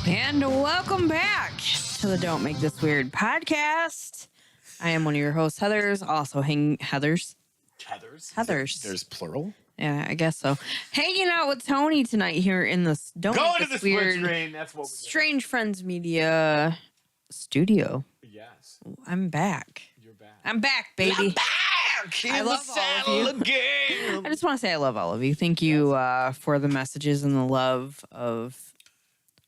And welcome back to the Don't Make This Weird podcast. I am one of your hosts, Heathers. Also, Heathers. There's plural? Yeah, I guess so. Hanging out with Tony tonight here in this Don't Going Make to This the Weird split train. That's what we're Strange Friends Media studio. doing. Yes. I'm back. You're back. I'm back, baby. I love all of you. Again. I just want to say I love all of you. Thank you for the messages and the love of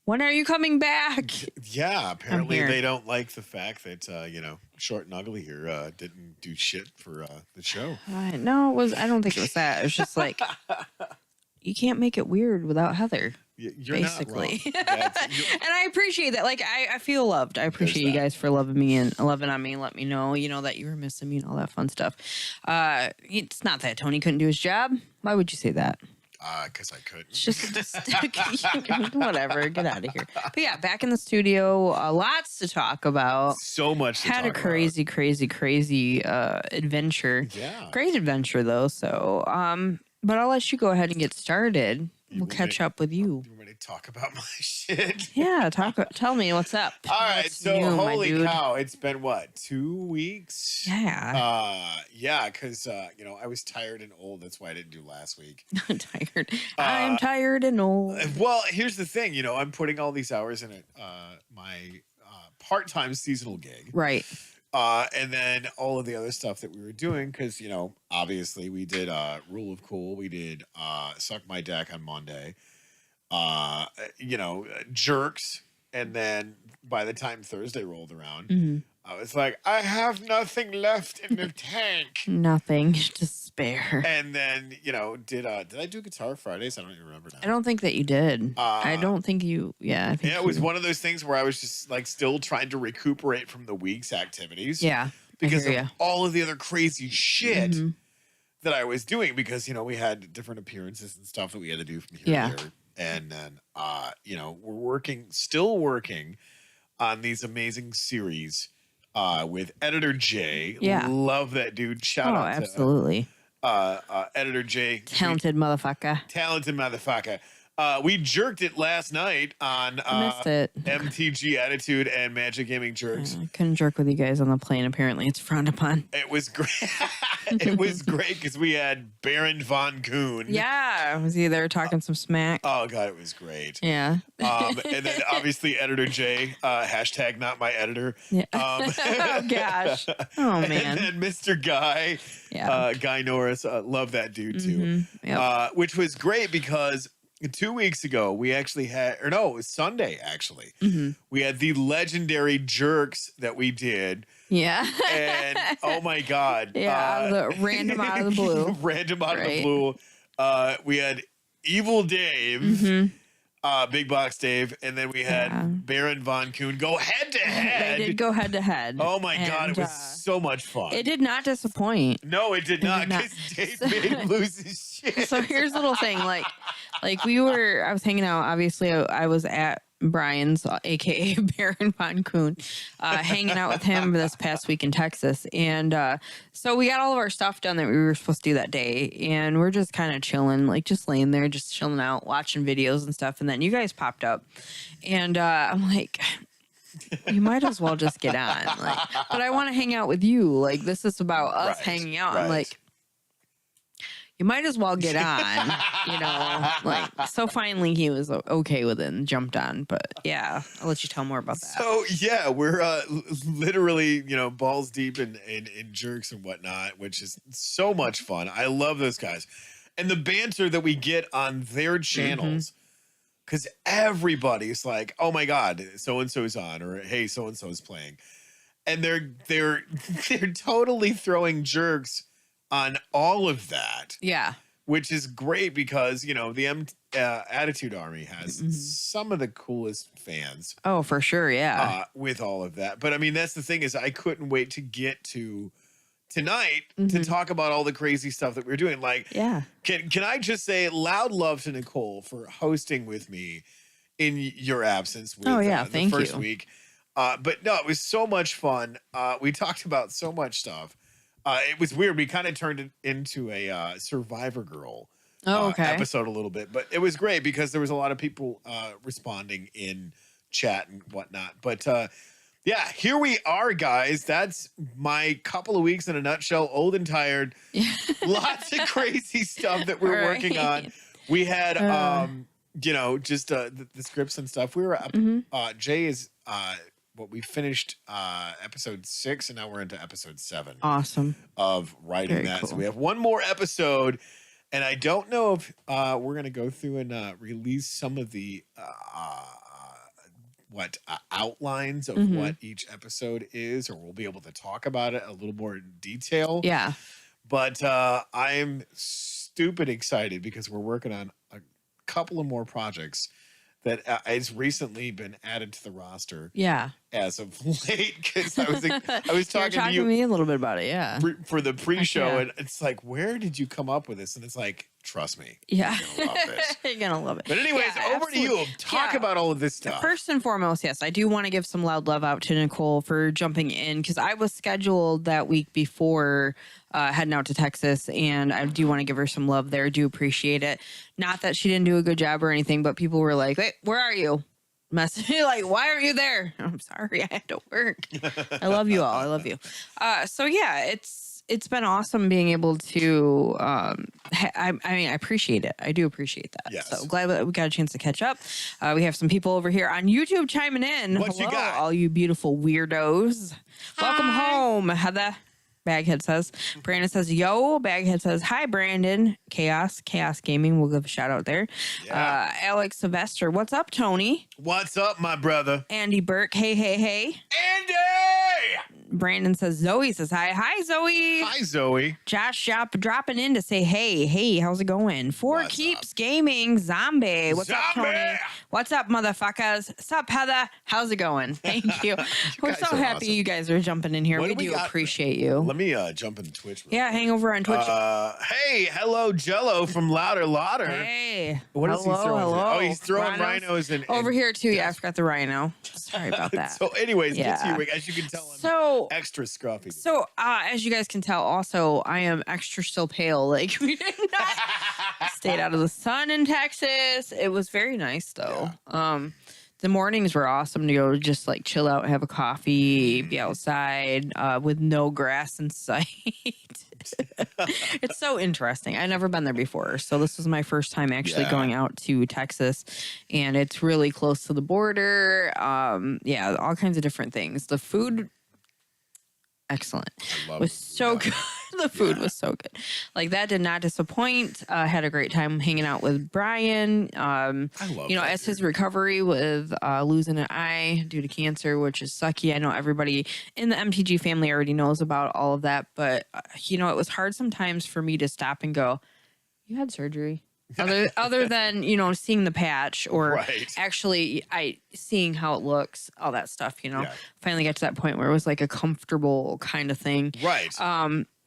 when are you coming back? Yeah, apparently here. they don't like the fact that, Short and Ugly here didn't do shit for the show. No, I don't think it was that. It was just like, you can't make it weird without Heather. You're basically. not wrong. And I appreciate that. Like, I feel loved. I appreciate you guys for loving me and loving on me and let me know, that you were missing me and all that fun stuff. It's not that Tony couldn't do his job. Why would you say that? Because I couldn't. It's just whatever. Get out of here. But yeah, back in the studio. Lots to talk about. So much to Had talk a crazy adventure. Yeah. Great adventure though. So, but I'll let you go ahead and get started. We'll catch up with you. You want me to talk about my shit? Yeah, tell me what's up. All right, What's so new, my holy dude? cow, it's been what, 2 weeks? Yeah. Yeah, because I was tired and old. That's why I didn't do last week. I'm tired. I'm tired and old. Well, here's the thing. I'm putting all these hours in my part-time seasonal gig. Right. And then all of the other stuff that we were doing, because, obviously we did Rule of Cool. We did Suck My Deck on Monday. Jerks. And then by the time Thursday rolled around, I was like, I have nothing left in the tank. Nothing to spare. And then, did I do Guitar Fridays? I don't even remember now. I don't think that you did. I don't think you. Yeah. I think it was one of those things where I was just like still trying to recuperate from the week's activities. Yeah. Because of all of the other crazy shit that I was doing, because, we had different appearances and stuff that we had to do from here to there. And then, we're still working on these amazing series with Editor J. Yeah. Love that dude. Shout out absolutely. to Editor J. Talented motherfucker. We jerked it last night on I missed it. MTG Attitude and Magic Gaming Jerks. I couldn't jerk with you guys on the plane. Apparently, it's frowned upon. It was great. It was great because we had Baron Von Kuhn. Yeah, was he there talking some smack? Oh god, it was great. Yeah. And then obviously Editor J, hashtag not my editor. Yeah. Oh gosh. Oh man. And then Mr. Guy, Guy Norris, love that dude too. Yep. Which was great because 2 weeks ago, we actually had, it was Sunday, actually. We had the legendary Jerks that we did. Yeah. And, oh my God. Yeah, random out of the blue. Random out of the blue. We had Evil Dave, Big Box Dave, and then we had Baron Von Kuhn go head to head. They did go head to head. Oh my God, it was so much fun. It did not disappoint. No, it did not, because Dave made him lose his shit. So here's a little thing, like I was hanging out, obviously I was at Brian's, aka Baron Von Kuhn, hanging out with him this past week in Texas. And so we got all of our stuff done that we were supposed to do that day. And we're just kind of chilling, like just laying there, just chilling out, watching videos and stuff. And then you guys popped up. And I'm like, you might as well just get on. Like, but I want to hang out with you. Like, this is about us hanging out. I'm like, you might as well get on, so finally he was okay with it and jumped on. But yeah, I'll let you tell more about that. So yeah, we're literally, balls deep in Jerks and whatnot, which is so much fun. I love those guys. And the banter that we get on their channels, because everybody's like, oh my God, so-and-so's on, or hey, so-and-so's playing. And they're totally throwing Jerks on all of that. Yeah. Which is great because, the Attitude Army has some of the coolest fans. Oh, for sure. Yeah. With all of that. But I mean, that's the thing is I couldn't wait to get to tonight to talk about all the crazy stuff that we're doing. Like, can I just say loud love to Nicole for hosting with me in your absence with the first week. But no, it was so much fun. We talked about so much stuff. It was weird. We kind of turned it into a Survivor Girl episode a little bit, but it was great because there was a lot of people responding in chat and whatnot. But yeah, here we are, guys. That's my couple of weeks in a nutshell. Old and tired. Lots of crazy stuff that we're working on. We had, just the scripts and stuff. We were up. Jay is we finished episode 6, and now we're into episode 7. Awesome. Of writing Very that. cool. So we have one more episode, and I don't know if we're gonna go through and release some of the outlines of what each episode is, or we'll be able to talk about it a little more in detail. Yeah. But I'm stupid excited because we're working on a couple of more projects that has recently been added to the roster. Yeah. As of late, because I was talking to you me a little bit about it. Yeah. For the pre-show, and it's like, where did you come up with this? And it's like, trust me. Yeah. You're gonna love this. You're gonna love it. But anyways, over to you. Talk about all of this stuff. First and foremost, yes, I do want to give some loud love out to Nicole for jumping in, because I was scheduled that week before heading out to Texas, and I do want to give her some love there. Do appreciate it. Not that she didn't do a good job or anything, but people were like, "Wait, where are you?" Message me like, "Why are you there?" I'm sorry, I had to work. I love you all. I love you. So yeah, it's been awesome being able to. I appreciate it. I do appreciate that. Yes. So glad that we got a chance to catch up. We have some people over here on YouTube chiming in. What you got? All you beautiful weirdos. Welcome home, Heather. Baghead says. Brandon says, yo. Baghead says, hi, Brandon. Chaos Gaming. We'll give a shout out there. Yeah. Alex Sylvester. What's up, Tony? What's up, my brother? Andy Burke. Hey. Andy! Brandon says, Zoe says, hi. Hi, Zoe. Hi, Zoe. Josh Shop dropping in to say, hey, how's it going? What's Keeps Gaming. Zombie. What's up, Tony? What's up, motherfuckers? Sup, Heather? How's it going? Thank you. We're so happy you guys are jumping in here. We do appreciate you. Let me jump into Twitch. Yeah, hang over on Twitch. Hey, hello, Jello from Louder Lauder. Hey. What is he throwing? Hello. Oh, he's throwing rhinos and over here too. Yeah, I forgot the rhino. Sorry about that. So anyways, get to you. As you can tell, I'm extra scruffy. So as you guys can tell, also, I am extra still pale. Like, we did not stayed out of the sun in Texas. It was very nice though. Yeah. The mornings were awesome to go just like chill out, have a coffee, be outside with no grass in sight. It's so interesting. I've never been there before. So this was my first time actually going out to Texas, and it's really close to the border. All kinds of different things. The food, excellent. Was so good. The food was so good. Like, that did not disappoint. Had a great time hanging out with Brian. I love as his recovery with losing an eye due to cancer, which is sucky. I know everybody in the MTG family already knows about all of that, but it was hard sometimes for me to stop and go, you had surgery. Other than, seeing the patch or actually seeing how it looks, all that stuff, finally got to that point where it was like a comfortable kind of thing. Right.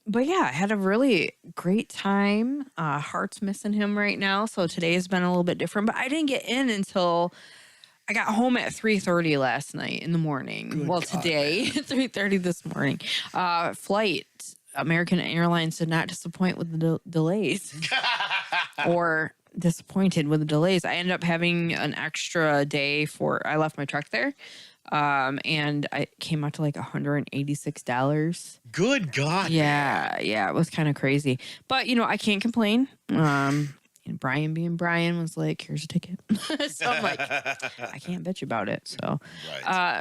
But yeah, I had a really great time. Heart's missing him right now. So today has been a little bit different, but I didn't get in until I got home at 3:30 last night in the morning. Today, 3:30 this morning. Flight, American Airlines did not disappoint with the delays or disappointed with the delays. I ended up having an extra day I left my truck there. And I came out to like $186. Good God. Yeah. It was kind of crazy, but I can't complain. And Brian being Brian was like, here's a ticket. So I'm like, I can't bitch about it. So,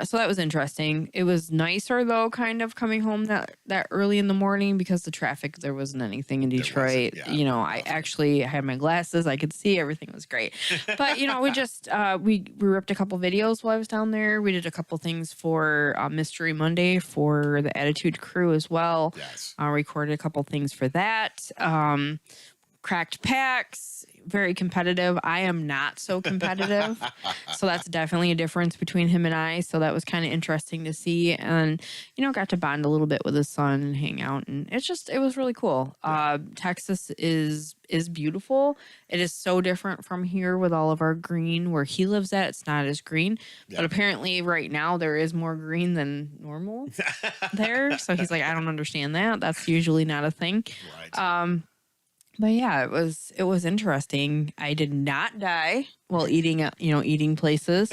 so that was interesting. It was nicer though, kind of coming home that early in the morning because the traffic, there wasn't anything in Detroit. I actually had my glasses. I could see everything was great. But, we just, we ripped a couple videos while I was down there. We did a couple things for Mystery Monday for the Attitude Crew as well. Yes. Recorded a couple things for that. Cracked packs, very competitive. I am not so competitive. So that's definitely a difference between him and I. So that was kind of interesting to see. And, got to bond a little bit with his son and hang out. And it was really cool. Texas is beautiful. It is so different from here with all of our green. Where he lives at, it's not as green. Yeah. But apparently right now there is more green than normal there. So he's like, I don't understand that. That's usually not a thing. Right. But yeah, it was interesting. I did not die while eating at eating places.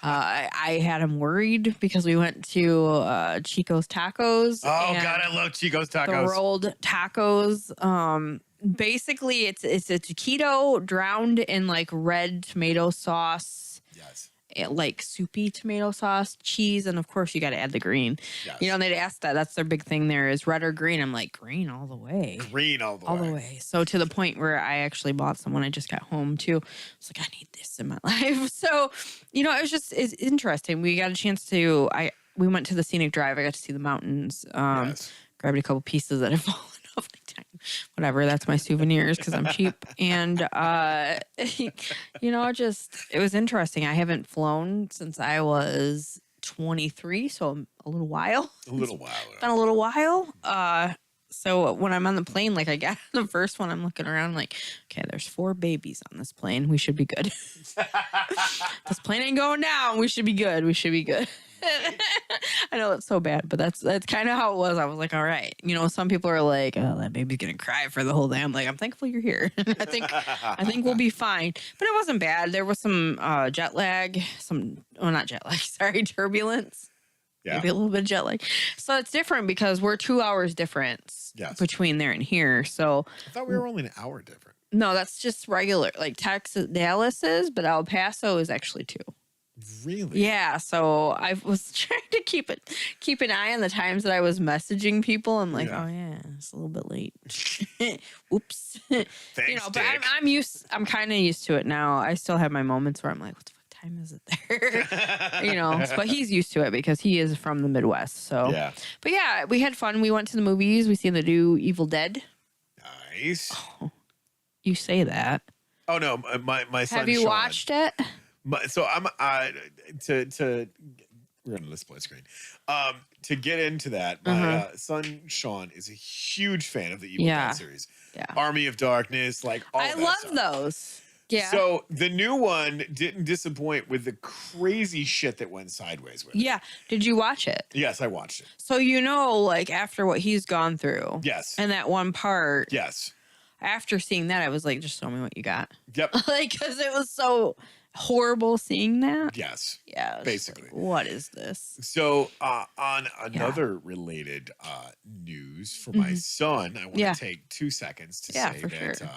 I had him worried because we went to Chico's Tacos. Oh God, I love Chico's Tacos. The rolled tacos. Basically, it's a taquito drowned in like red tomato sauce. Yes. Like soupy tomato sauce, cheese, and of course you got to add the green. Yes. And they'd ask that. That's their big thing there is red or green. I'm like, green all the way. Green all the way. So to the point where I actually bought some when I just got home too. I was like, I need this in my life. So, it's interesting. We got a chance to, we went to the scenic drive. I got to see the mountains. Yes. Grabbed a couple pieces that had fallen off. Whatever, that's my souvenirs because I'm cheap. And it was interesting. I haven't flown since I was 23, so a little while. A little while. It's been a little while. So when I'm on the plane, like I got on the first one, I'm looking around like, okay, there's 4 babies on this plane. We should be good. This plane ain't going down. We should be good. We should be good. I know it's so bad, but that's kind of how it was. I was like, all right. Some people are like, oh, that baby's gonna cry for the whole day. I'm like, I'm thankful you're here. I think we'll be fine. But it wasn't bad. There was some jet lag, not jet lag, sorry, turbulence. Yeah. Maybe a little bit of jet lag. So it's different because we're 2 hours difference between there and here. So I thought we were only an hour different. No, that's just regular. Like Texas, Dallas is, but El Paso is actually 2. Really? Yeah. So I was trying to keep an eye on the times that I was messaging people. I'm like, oh yeah, it's a little bit late. Whoops. Thanks, but I'm kind of used to it now. I still have my moments where I'm like, what the fuck time is it there? But he's used to it because he is from the Midwest. So yeah. But yeah, we had fun. We went to the movies. We seen the new Evil Dead. Nice. Oh, you say that. Oh no, my son. Have you watched it? So I'm we're gonna split screen. To get into that, my son Sean is a huge fan of the Evil Dead series. Yeah. Army of Darkness, like all I that love stuff. those. Yeah. So the new one didn't disappoint with the crazy shit that went sideways with it. Yeah. Did you watch it? Yes, I watched it. So like after what he's gone through. Yes. And that one part. Yes. After seeing that, I was like, just show me what you got. Yep. Because it was so horrible seeing that. Yes. Yeah. Basically. Like, what is this? So on another related news for my son, I want to take 2 seconds to say that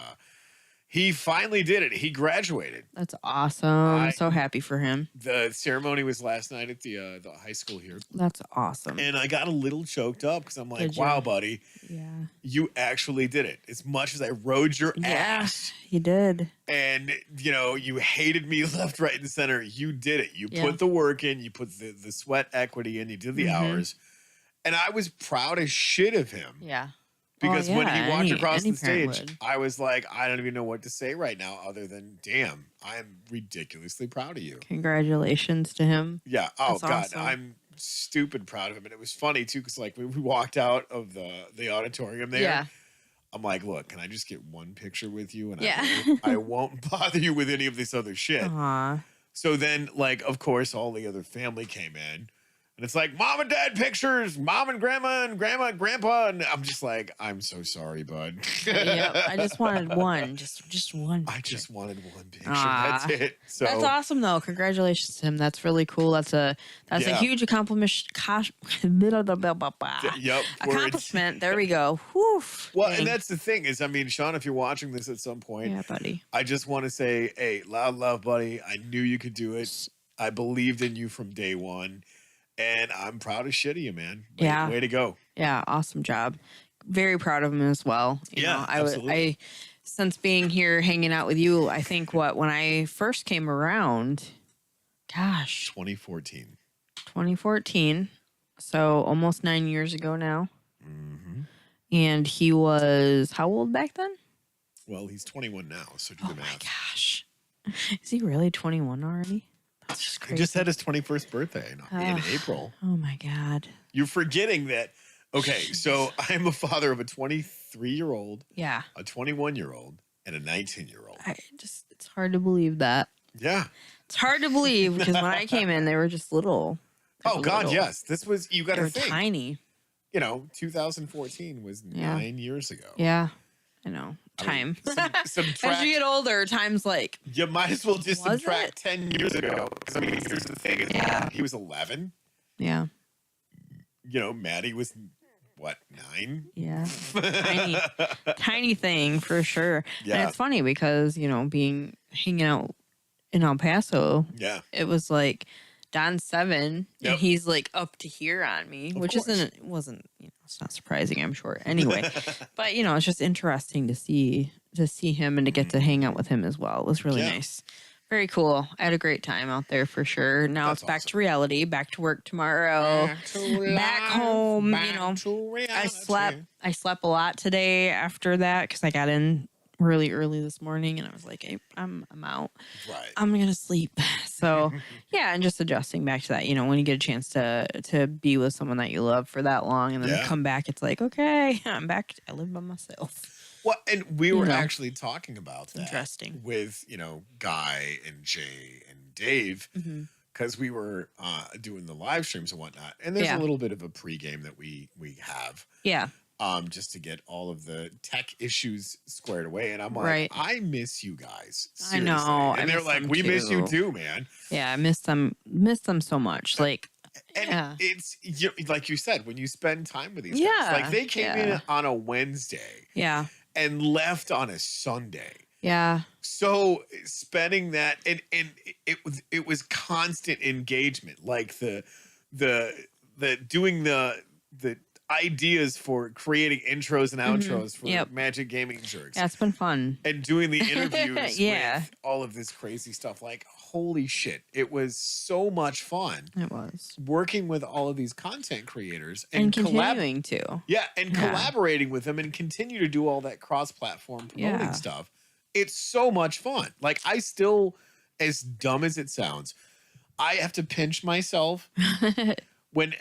he finally did it. He graduated. That's awesome. I'm so happy for him. The ceremony was last night at the high school here. That's awesome. And I got a little choked up because I'm like, wow, buddy. Yeah. You actually did it. As much as I rode your ass. You did. And, you hated me left, right, and center. You did it. You put the work in. You put the sweat equity in. You did the hours. And I was proud as shit of him. Yeah. Because when he walked across the stage, I was like, I don't even know what to say right now other than, damn, I'm ridiculously proud of you. Congratulations to him. Yeah. Oh, God. Awesome. I'm stupid proud of him. And it was funny, too, because like we walked out of the auditorium there. Yeah. I'm like, look, can I just get one picture with you? And I won't bother you with any of this other shit. Aww. So then, like, of course, all the other family came in. And it's like, mom and dad pictures, mom and grandma and grandma and grandpa. And I'm just like, I'm so sorry, bud. Yep. I just wanted one. Just one picture. I just wanted one picture. That's it. So that's awesome, though. Congratulations to him. That's really cool. That's a huge accomplishment. Yep. Accomplishment. There we go. Whew. Well, and that's the thing is, I mean, Sean, if you're watching this at some point, yeah, buddy. I just want to say, hey, loud love, buddy. I knew you could do it. I believed in you from day one. And I'm proud as shit of you, man. Way to go. Yeah, awesome job. Very proud of him as well. You know, I since being here hanging out with you, I think when I first came around, gosh. 2014. 2014. So almost 9 years ago now. Mm-hmm. And he was how old back then? Well, he's 21 now, so do the math. Oh my gosh. Is he really 21 already? That's just crazy. He just had his 21st birthday in April. Oh my God. You're forgetting that. Okay, so I'm a father of a 23-year-old, a 21-year-old, and a 19-year-old. It's hard to believe that. Yeah. It's hard to believe because when I came in, they were just little. Oh God, yes. This was, you got to think. Tiny. 2014 was 9 years ago. Yeah. I know. Time. Subtract, as you get older, time's like. You might as well just subtract 10 years ago. Because, I mean, here's the thing. He was 11. Yeah. You know, Maddie was, what, 9? Yeah. Tiny thing for sure. Yeah. And it's funny because, you know, hanging out in El Paso. Yeah. It was like Don's 7 yep. and he's like up to here on me, of which course. wasn't, you know, it's not surprising, I'm sure. Anyway, but you know, it's just interesting to see him and to get to hang out with him as well. It was really nice. Very cool. I had a great time out there for sure. Now it's back to reality, back to work tomorrow, back home. You know, I slept a lot today after that because I got in really early this morning and I was like, hey, I'm out. Right. I'm going to sleep. So yeah. And just adjusting back to that, you know, when you get a chance to be with someone that you love for that long and then come back, it's like, okay, I'm back. I live by myself. Well, and we were actually talking about that interesting with, you know, Guy and Jay and Dave, because we were doing the live streams and whatnot. And there's a little bit of a pregame that we have. Yeah. Just to get all of the tech issues squared away. And I'm like, I miss you guys. Seriously. I know. And they're like, we miss you too, man. Yeah, I miss them so much. Like, and it's like you said, when you spend time with these guys, like they came in on a Wednesday. Yeah. And left on a Sunday. Yeah. So spending that and it was constant engagement. Like the doing the ideas for creating intros and outros for Magic Gaming Jerks. Yeah, it's been fun. And doing the interviews with all of this crazy stuff. Like, holy shit. It was so much fun. It was. Working with all of these content creators. And continuing to. Yeah, and collaborating with them and continue to do all that cross-platform promoting stuff. It's so much fun. Like, I still, as dumb as it sounds, I have to pinch myself when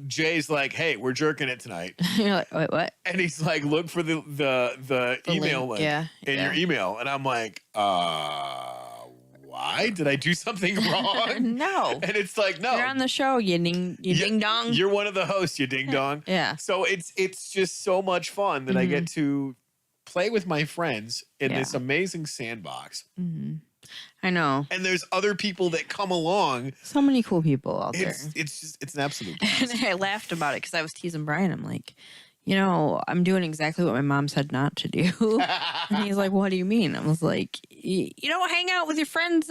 Jay's like, "Hey, we're jerking it tonight." You're like, "Wait, what?" And he's like, "Look for the email link in your email." And I'm like, why? Did I do something wrong? No. And it's like, no. You're on the show, you ding dong. You're one of the hosts, you ding dong. Yeah. So it's just so much fun that I get to play with my friends in this amazing sandbox. I know. And there's other people that come along. So many cool people out there. It's an absolute blast. And I laughed about it because I was teasing Brian. I'm like, you know, I'm doing exactly what my mom said not to do. And he's like, what do you mean? I was like, you don't hang out with your friends.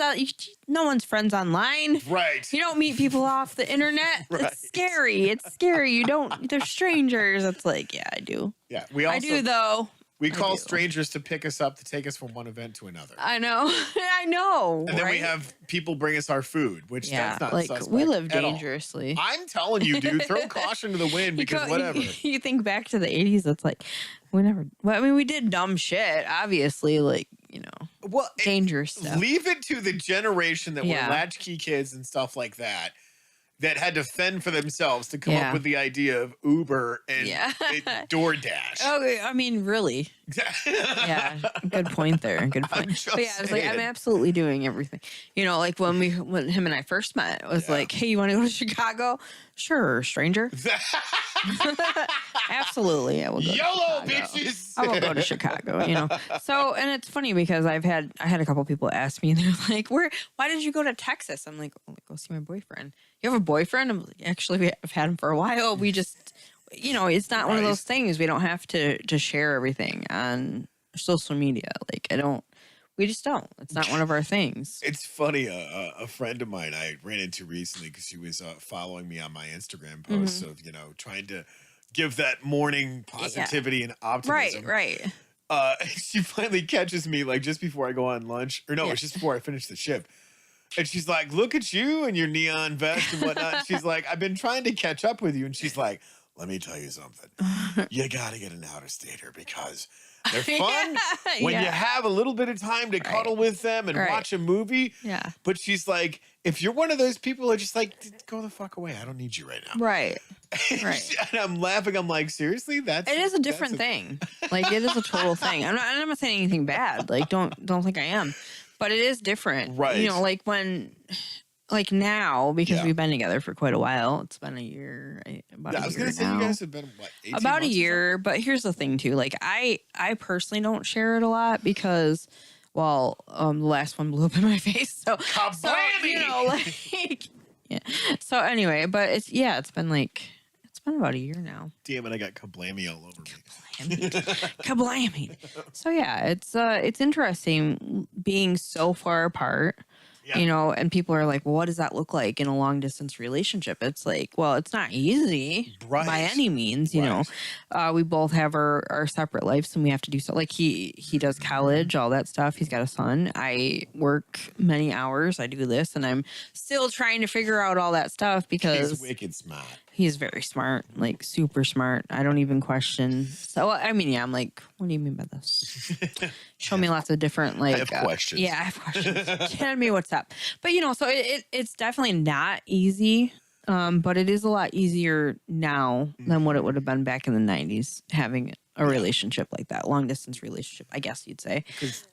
No one's friends online. Right. You don't meet people off the internet. Right. It's scary. It's scary. They're strangers. It's like, yeah, I do. Yeah. I do though. We call strangers to pick us up, to take us from one event to another. I know. I know. And then we have people bring us our food, which that's not like suspect we live at all. dangerously. I'm telling you, dude, throw caution to the wind because whatever. You think back to the 80s, it's like, we did dumb shit, obviously, like, you know, dangerous stuff. Leave it to the generation that were latchkey kids and stuff like that had to fend for themselves to come up with the idea of Uber and DoorDash. Oh, I mean, really. Yeah, good point there. Good point. But yeah, I was like, I'm absolutely doing everything. You know, like when him and I first met, it was like, hey, you want to go to Chicago? Sure, stranger. Absolutely, I will go YOLO, to Chicago. bitches. I will go to Chicago, you know. So, and it's funny because I had a couple people ask me, and they're like, why did you go to Texas? I'm like, oh, go see my boyfriend. You have a boyfriend? I'm like, actually, I've had him for a while. We just, you know, it's not one of those things. We don't have to share everything on social media. Like, we just don't. It's not one of our things. It's funny. A friend of mine I ran into recently because she was following me on my Instagram posts of, you know, trying to give that morning positivity and optimism. Right. She finally catches me like just before I go on lunch. Or no, it's just before I finish the shift. And she's like, look at you and your neon vest and whatnot. She's like, I've been trying to catch up with you. And she's like, let me tell you something. You got to get an out-of-stater because they're fun when you have a little bit of time to cuddle with them and watch a movie. Yeah. But she's like, if you're one of those people who are just like, go the fuck away. I don't need you right now. Right. And I'm laughing. I'm like, seriously? It is a different thing. Like, it is a total thing. I'm not saying anything bad. Like, don't think I am. But it is different. Right. You know, like when like now, because we've been together for quite a while. It's been a year. I was gonna say you guys have been what, 18 about a months year. But here's the thing too. Like I personally don't share it a lot because, well, the last one blew up in my face. So you know, like yeah. So anyway, but it's been about a year now. Damn it, I got kablammy all over me. Kablammy. So yeah, it's interesting being so far apart. Yeah. You know, and people are like, well, what does that look like in a long distance relationship? It's like, well, it's not easy by any means, you know. We both have our separate lives and we have to do so. Like he does college, all that stuff. He's got a son. I work many hours. I do this and I'm still trying to figure out all that stuff because he's wicked smart. He's very smart, like super smart. I don't even question. So, I mean, yeah, I'm like, what do you mean by this? Show me lots of different, like, I have questions. Yeah, I have questions. Tell me what's up. But, you know, so it's definitely not easy, but it is a lot easier now than what it would have been back in the 90s, having a relationship like that, long distance relationship, I guess you'd say.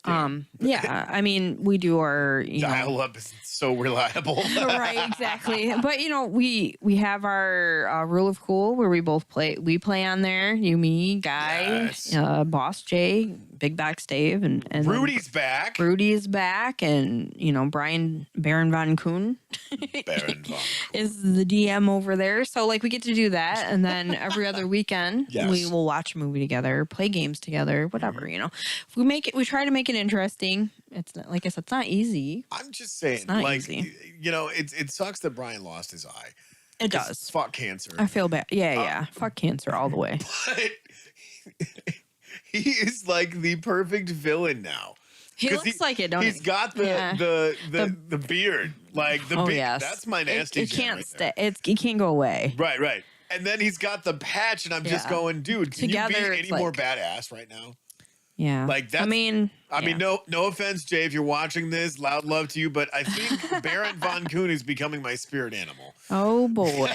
Yeah, I mean, we do our dial up is so reliable. Right, exactly. But you know, we have our rule of cool where we both play. We play on there. You, me, Guy, Boss Jay, Big Box Dave, and Rudy's back. Rudy is back, and you know, Baron Von Kuhn is the DM over there. So like, we get to do that, and then every other weekend we will watch a movie together, play games together, whatever. You know, if we try to make it interesting. It's not, like I said, it's not easy. I'm just saying, like, easy. You know, it sucks that Brian lost his eye. It does. Fuck cancer. I feel bad. Yeah. Fuck cancer all the way. But he is like the perfect villain now. He looks like it, don't he? He's got the beard, like the beard. Yes. That's my nasty. It can't stay. It can't go away. Right. And then he's got the patch, and I'm just going, dude. Can you be any more badass right now? Yeah. Like that. I mean, no offense, Jay, if you're watching this, loud love to you, but I think Baron Von Kuhn is becoming my spirit animal. Oh boy.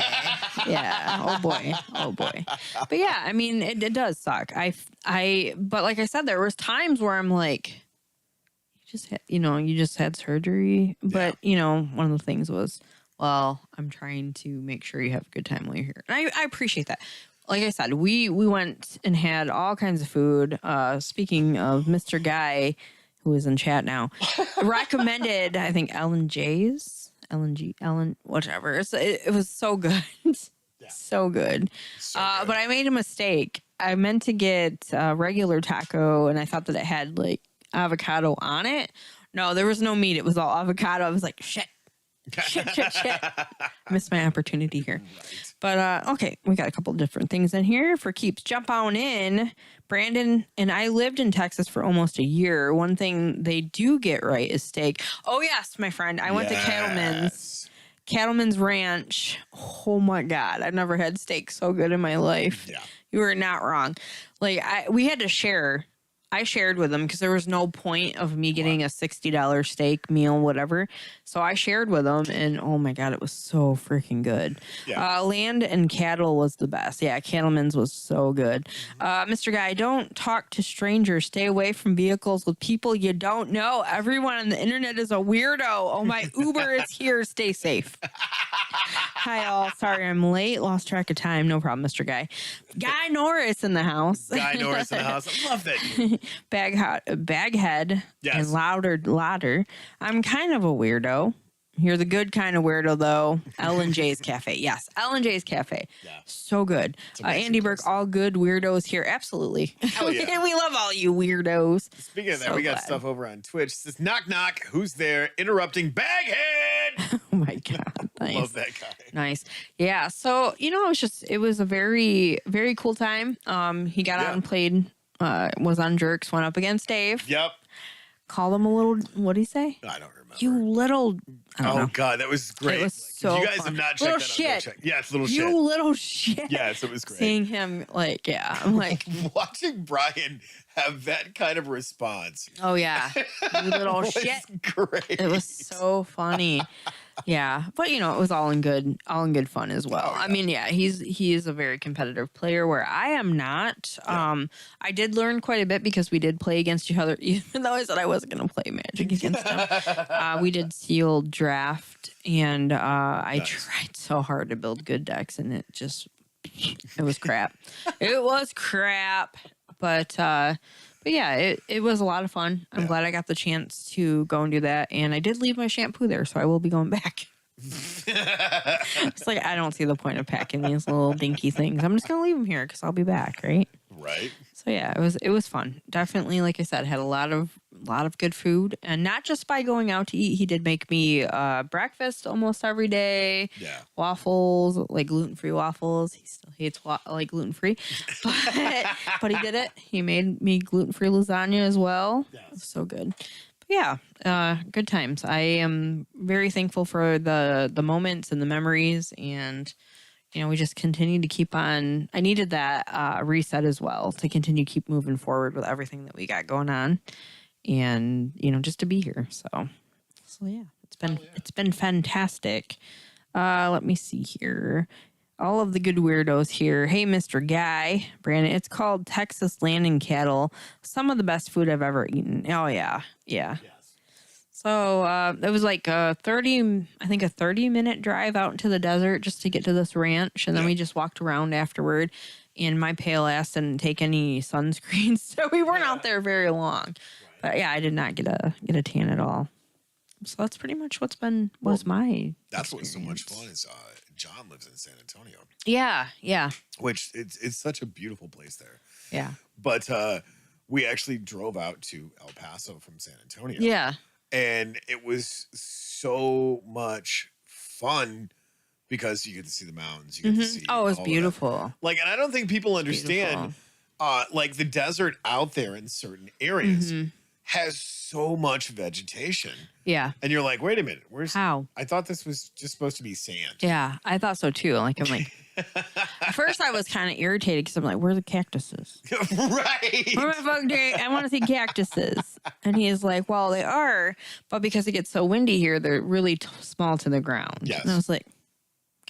Yeah. Oh boy. But yeah, I mean, it does suck. But like I said, there was times where I'm like, you just had surgery. But you know, one of the things was, well, I'm trying to make sure you have a good time while you're here. And I appreciate that. Like I said, we went and had all kinds of food. Speaking of Mr. Guy, who is in chat now, recommended, I think, Ellen, whatever. It was so good. So good. But I made a mistake. I meant to get a regular taco, and I thought that it had, like, avocado on it. No, there was no meat. It was all avocado. I was like, shit. Missed my opportunity here. Right. But okay, we got a couple different things in here for keeps. Jump on in. Brandon and I lived in Texas for almost a year. One thing they do get right is steak. Oh yes, my friend. I went to Cattleman's Ranch. Oh my God, I've never had steak so good in my life. Yeah. You were not wrong. Like we had to share. I shared with them because there was no point of me getting a $60 steak meal, whatever. So I shared with them, and oh my God, it was so freaking good. Yeah. Land and cattle was the best. Yeah, Cattleman's was so good. Mr. Guy, don't talk to strangers. Stay away from vehicles with people you don't know. Everyone on the internet is a weirdo. Oh, my Uber is here. Stay safe. Hi, all. Sorry I'm late. Lost track of time. No problem, Mr. Guy. Guy Norris in the house. Guy Norris in the house. I love that. Baghead and louder. I'm kind of a weirdo. You're the good kind of weirdo, though. Ellen J's Cafe. Yes, Ellen J's Cafe. Yeah. So good. Andy Burke, all good weirdos here. Absolutely. Yeah. We love all you weirdos. Speaking of that, we got stuff over on Twitch. It says, knock, knock. Who's there? Interrupting Baghead. Oh, my God. Nice. Love that guy. Nice. Yeah. So, you know, it was a very, very cool time. He got out and played. Was on Jerks, went up against Dave. Yep. Called him a little, what'd he say? I don't remember. You little, I don't know. God, that was great. It was so you guys fun. have not checked little that shit. out. Yeah, it's little shit. You little shit. Yes, it was great. Seeing him, like, yeah, I'm like. Watching Brian have that kind of response. Oh, yeah. You little shit. Great. It was so funny. Yeah, but it was all in good fun as well. Oh, yeah. I mean, yeah, he is a very competitive player where I am not. Yeah. I did learn quite a bit because we did play against each other, even though I said I wasn't going to play Magic against him. We did sealed draft, and I tried so hard to build good decks, and it was crap. It was crap, but yeah, it was a lot of fun. I'm glad I got the chance to go and do that. And I did leave my shampoo there, so I will be going back. It's like, I don't see the point of packing these little dinky things. I'm just going to leave them here because I'll be back, right? Right. So yeah, it was fun. Definitely, like I said, had a lot of good food, and not just by going out to eat. He did make me breakfast almost every day. Yeah. Waffles, like gluten-free waffles. He still hates like gluten-free, but he did it. He made me gluten-free lasagna as well. Yes. It was so good. But yeah, good times. I am very thankful for the moments and the memories, and we just continue to keep on. I needed that reset as well to continue keep moving forward with everything that we got going on, and just to be here. So yeah, it's been fantastic. Let me see here. All of the good weirdos here. Hey, Mr. Guy, Brandon. It's called Texas Landing Cattle. Some of the best food I've ever eaten. Oh yeah. Yes. So it was like a 30-minute drive out into the desert just to get to this ranch. And then we just walked around afterward. And my pale ass didn't take any sunscreen. So we weren't out there very long. Right. But yeah, I did not get a tan at all. So that's pretty much my That's experience. what's so much fun is John lives in San Antonio. Yeah. Which it's such a beautiful place there. Yeah. But we actually drove out to El Paso from San Antonio. Yeah. And it was so much fun because you get to see the mountains. You get to see. Oh, it was beautiful. Like, and I don't think people understand, like the desert out there in certain areas has so much vegetation. Yeah. And you're like, wait a minute, how? I thought this was just supposed to be sand. Yeah, I thought so too. Like, I'm like, at first I was kind of irritated because I'm like, where are the cactuses? Right. Where my fucking I want to see cactuses. And he is like, well, they are, but because it gets so windy here, they're really small to the ground. Yes. And I was like,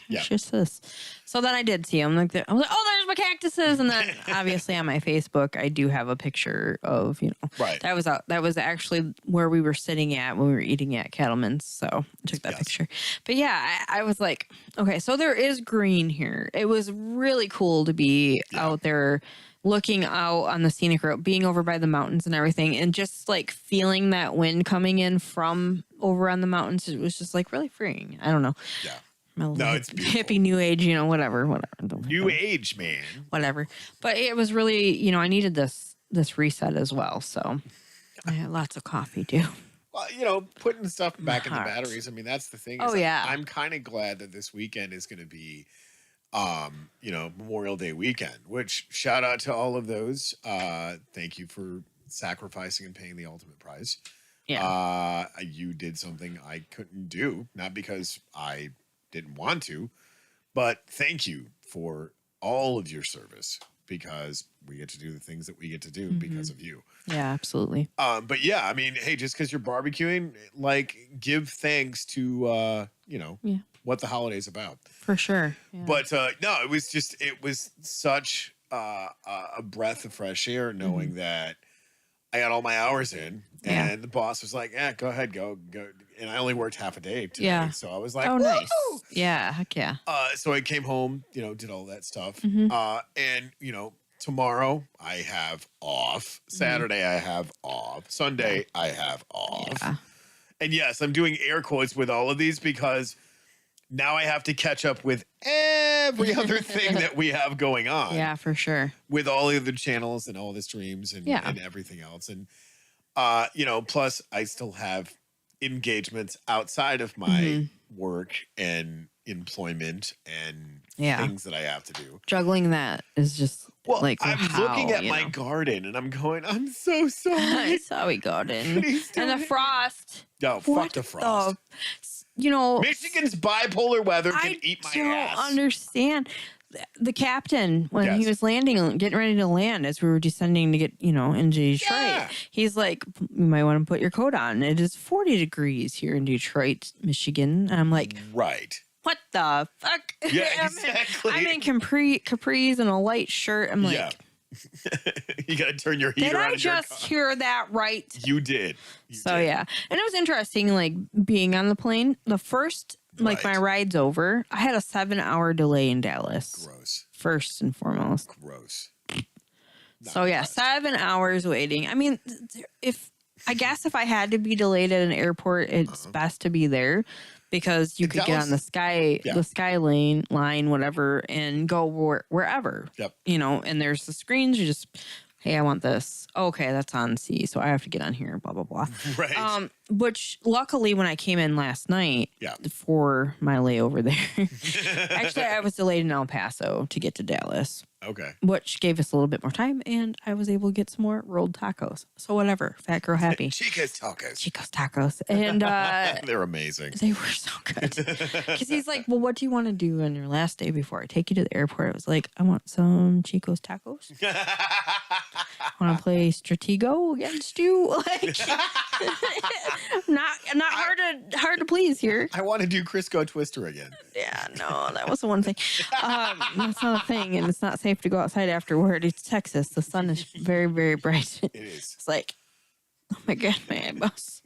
cactuses. Yeah. So then I did see them. I was like, oh, there's my cactuses. And then obviously on my Facebook, I do have a picture of, right. That was actually where we were sitting at when we were eating at Cattleman's. So I took that picture. But yeah, I was like, okay, so there is green here. It was really cool to be out there looking out on the scenic road, being over by the mountains and everything, and just like feeling that wind coming in from over on the mountains. It was just like really freeing. I don't know. Yeah. No, it's beautiful. Hippie new age, whatever. New age, man. Whatever. But it was really, I needed this reset as well. So I had lots of coffee too. Well, putting stuff back in the batteries. I mean, that's the thing. I'm kind of glad that this weekend is going to be, Memorial Day weekend, which shout out to all of those. Thank you for sacrificing and paying the ultimate price. Yeah. You did something I couldn't do, not because I didn't want to, but thank you for all of your service, because we get to do the things that we get to do because of you. Yeah, absolutely. But yeah, I mean, hey, just because you're barbecuing, like, give thanks to what the holiday's about. For sure. Yeah. But no, it was such a breath of fresh air knowing that I got all my hours in, and the boss was like, "Yeah, go ahead, go." And I only worked half a day today, so I was like, "Oh, nice, woo! Yeah, heck yeah." So I came home, did all that stuff, and tomorrow I have off. Saturday I have off. Sunday I have off. Yeah. And yes, I'm doing air quotes with all of these because now I have to catch up with every other thing that we have going on. Yeah, for sure. With all the other channels and all the streams and everything else. And, plus I still have engagements outside of my work and employment and things that I have to do. Juggling that is just I'm looking at my garden and I'm going, I'm so sorry. Sorry, garden. And the frost. No, fuck the frost. Michigan's bipolar weather can eat my ass. I don't understand. the captain, when he was landing, getting ready to land as we were descending to get, into Detroit, he's like, you might want to put your coat on. It is 40 degrees here in Detroit, Michigan. And I'm like, right. What the fuck? Yeah, exactly. I'm in capris and a light shirt. I'm like, you got to turn your heater on. Did I just hear that right? You did. Yeah. And it was interesting, like, being on the plane. The first, like, my ride's over. I had a 7-hour delay in Dallas. Gross. First and foremost. Gross. So, 7 hours waiting. I mean, if I had to be delayed at an airport, it's best to be there. Because you could get on the sky line, whatever, and go wherever. Yep. And there's the screens. You just, hey, I want this. Okay, that's on C, so I have to get on here. Blah blah blah. Right. Which luckily, when I came in last night for my layover there, actually I was delayed in El Paso to get to Dallas. Okay. Which gave us a little bit more time, and I was able to get some more rolled tacos. So whatever, fat girl happy. Chico's tacos. And they're amazing. They were so good. Because he's like, well, what do you want to do on your last day before I take you to the airport? I was like, I want some Chico's tacos. I want to play Stratego against you. Like, not hard to please here. I want to do Crisco Twister again. Yeah, no, that was the one thing. That's not a thing, and it's not safe to go outside afterward. It's Texas. The sun is very, very bright. It is. It's like, oh my God, my eyeballs.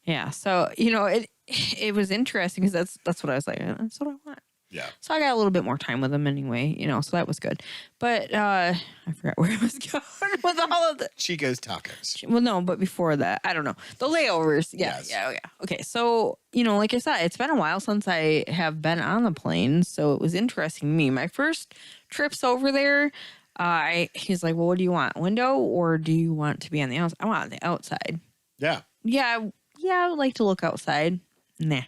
Yeah, so it was interesting because that's what I was like. That's what I want. Yeah. So I got a little bit more time with them anyway, so that was good. But I forgot where I was going with all of the Chico's tacos. Well, no, but before that, I don't know. The layovers. Yeah. Yes. Yeah. Okay. So, like I said, it's been a while since I have been on the plane. So it was interesting to me. My first trips over there, he's like, well, what do you want? Window or do you want to be on the outside? I want on the outside. Yeah. Yeah. I would like to look outside. Nah.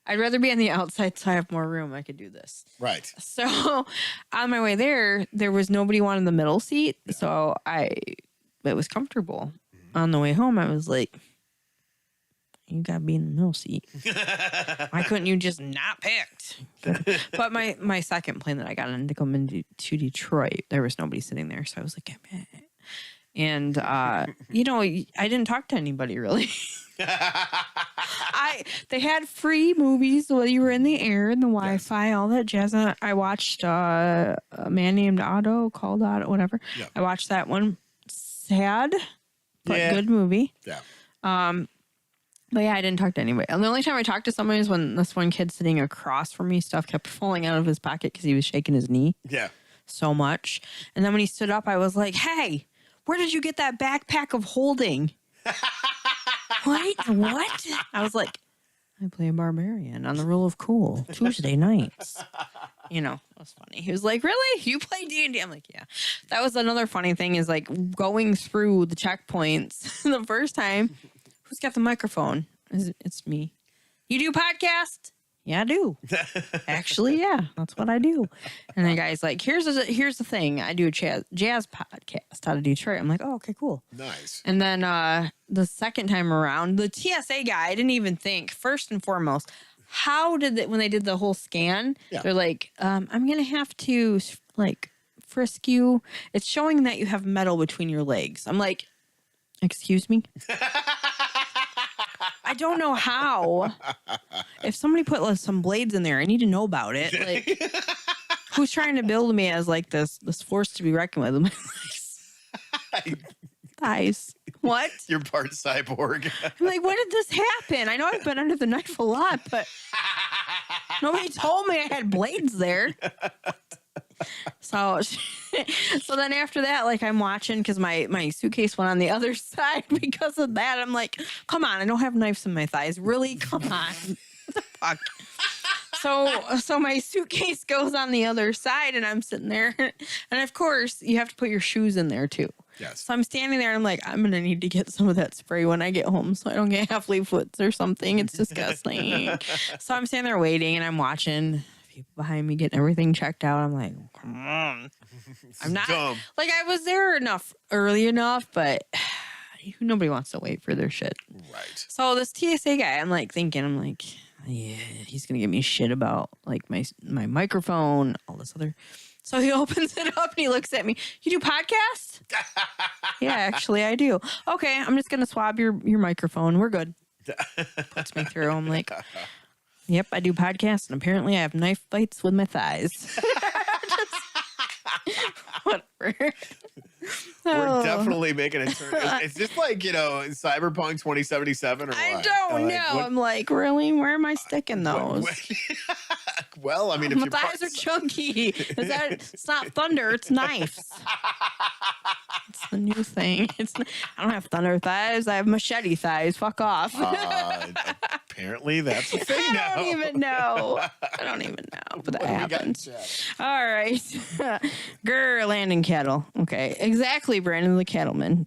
I'd rather be on the outside so I have more room. I could do this. Right. So on my way there was nobody wanted the middle seat. Yeah. So it was comfortable. Mm-hmm. On the way home, I was like, you got to be in the middle seat. Why couldn't you just not picked? But my second plane that I got on to come into Detroit, there was nobody sitting there. So I was like, and, I didn't talk to anybody really. They had free movies while you were in the air and the Wi-Fi, all that jazz. I watched a man named Otto, called Otto, whatever. Yep. I watched that one. Sad, but good movie. Yeah. But I didn't talk to anybody. And the only time I talked to somebody was when this one kid sitting across from me, stuff kept falling out of his pocket because he was shaking his knee. Yeah. So much. And then when he stood up, I was like, hey, where did you get that backpack of holding? What? I was like, I play a barbarian on the Rule of Cool Tuesday nights. It was funny. He was like, really? You play D&D? I'm like, yeah. That was another funny thing is like going through the checkpoints the first time. Who's got the microphone? It's me. You do podcast? Yeah, I do. Actually, yeah, that's what I do. And the guy's like, here's the thing. I do a jazz podcast out of Detroit. I'm like, oh, okay, cool. Nice. And then the second time around, the TSA guy, I didn't even think, first and foremost, how did when they did the whole scan, they're like, I'm going to have to like frisk you. It's showing that you have metal between your legs. I'm like, excuse me? I don't know how. If somebody put some blades in there, I need to know about it. Like, who's trying to build me as like this force to be reckoned with? Thighs. What? You're part cyborg. I'm like, when did this happen? I know I've been under the knife a lot, but nobody told me I had blades there. So then after that, like I'm watching because my suitcase went on the other side because of that. I'm like, come on, I don't have knives in my thighs. Really? Come on. What the fuck? So my suitcase goes on the other side and I'm sitting there. And of course, you have to put your shoes in there too. Yes. So I'm standing there and I'm like, I'm going to need to get some of that spray when I get home so I don't get half-leaf foots or something. It's disgusting. So I'm standing there waiting and I'm watching people behind me getting everything checked out. I'm like, come on. I'm not dumb. Like I was there early enough, but nobody wants to wait for their shit. Right. So this TSA guy, I'm like, yeah, he's gonna give me shit about like my microphone, all this other. So he opens it up and he looks at me. You do podcasts? Yeah, actually I do. Okay, I'm just gonna swab your microphone. We're good. Puts me through. I'm like, yep, I do podcasts, and apparently I have knife fights with my thighs. Whatever. We're definitely making a turn. It's just like, Cyberpunk 2077 or what? I don't know. I'm like, really? Where am I sticking those? Well, I mean, if my thighs are chunky. It's not thunder, it's knives. It's the new thing. I don't have thunder thighs. I have machete thighs. Fuck off. Apparently, that's the thing now. I don't even know. But that happens. All right. Grr, landing cattle. Okay. Exactly, Brandon the cattleman.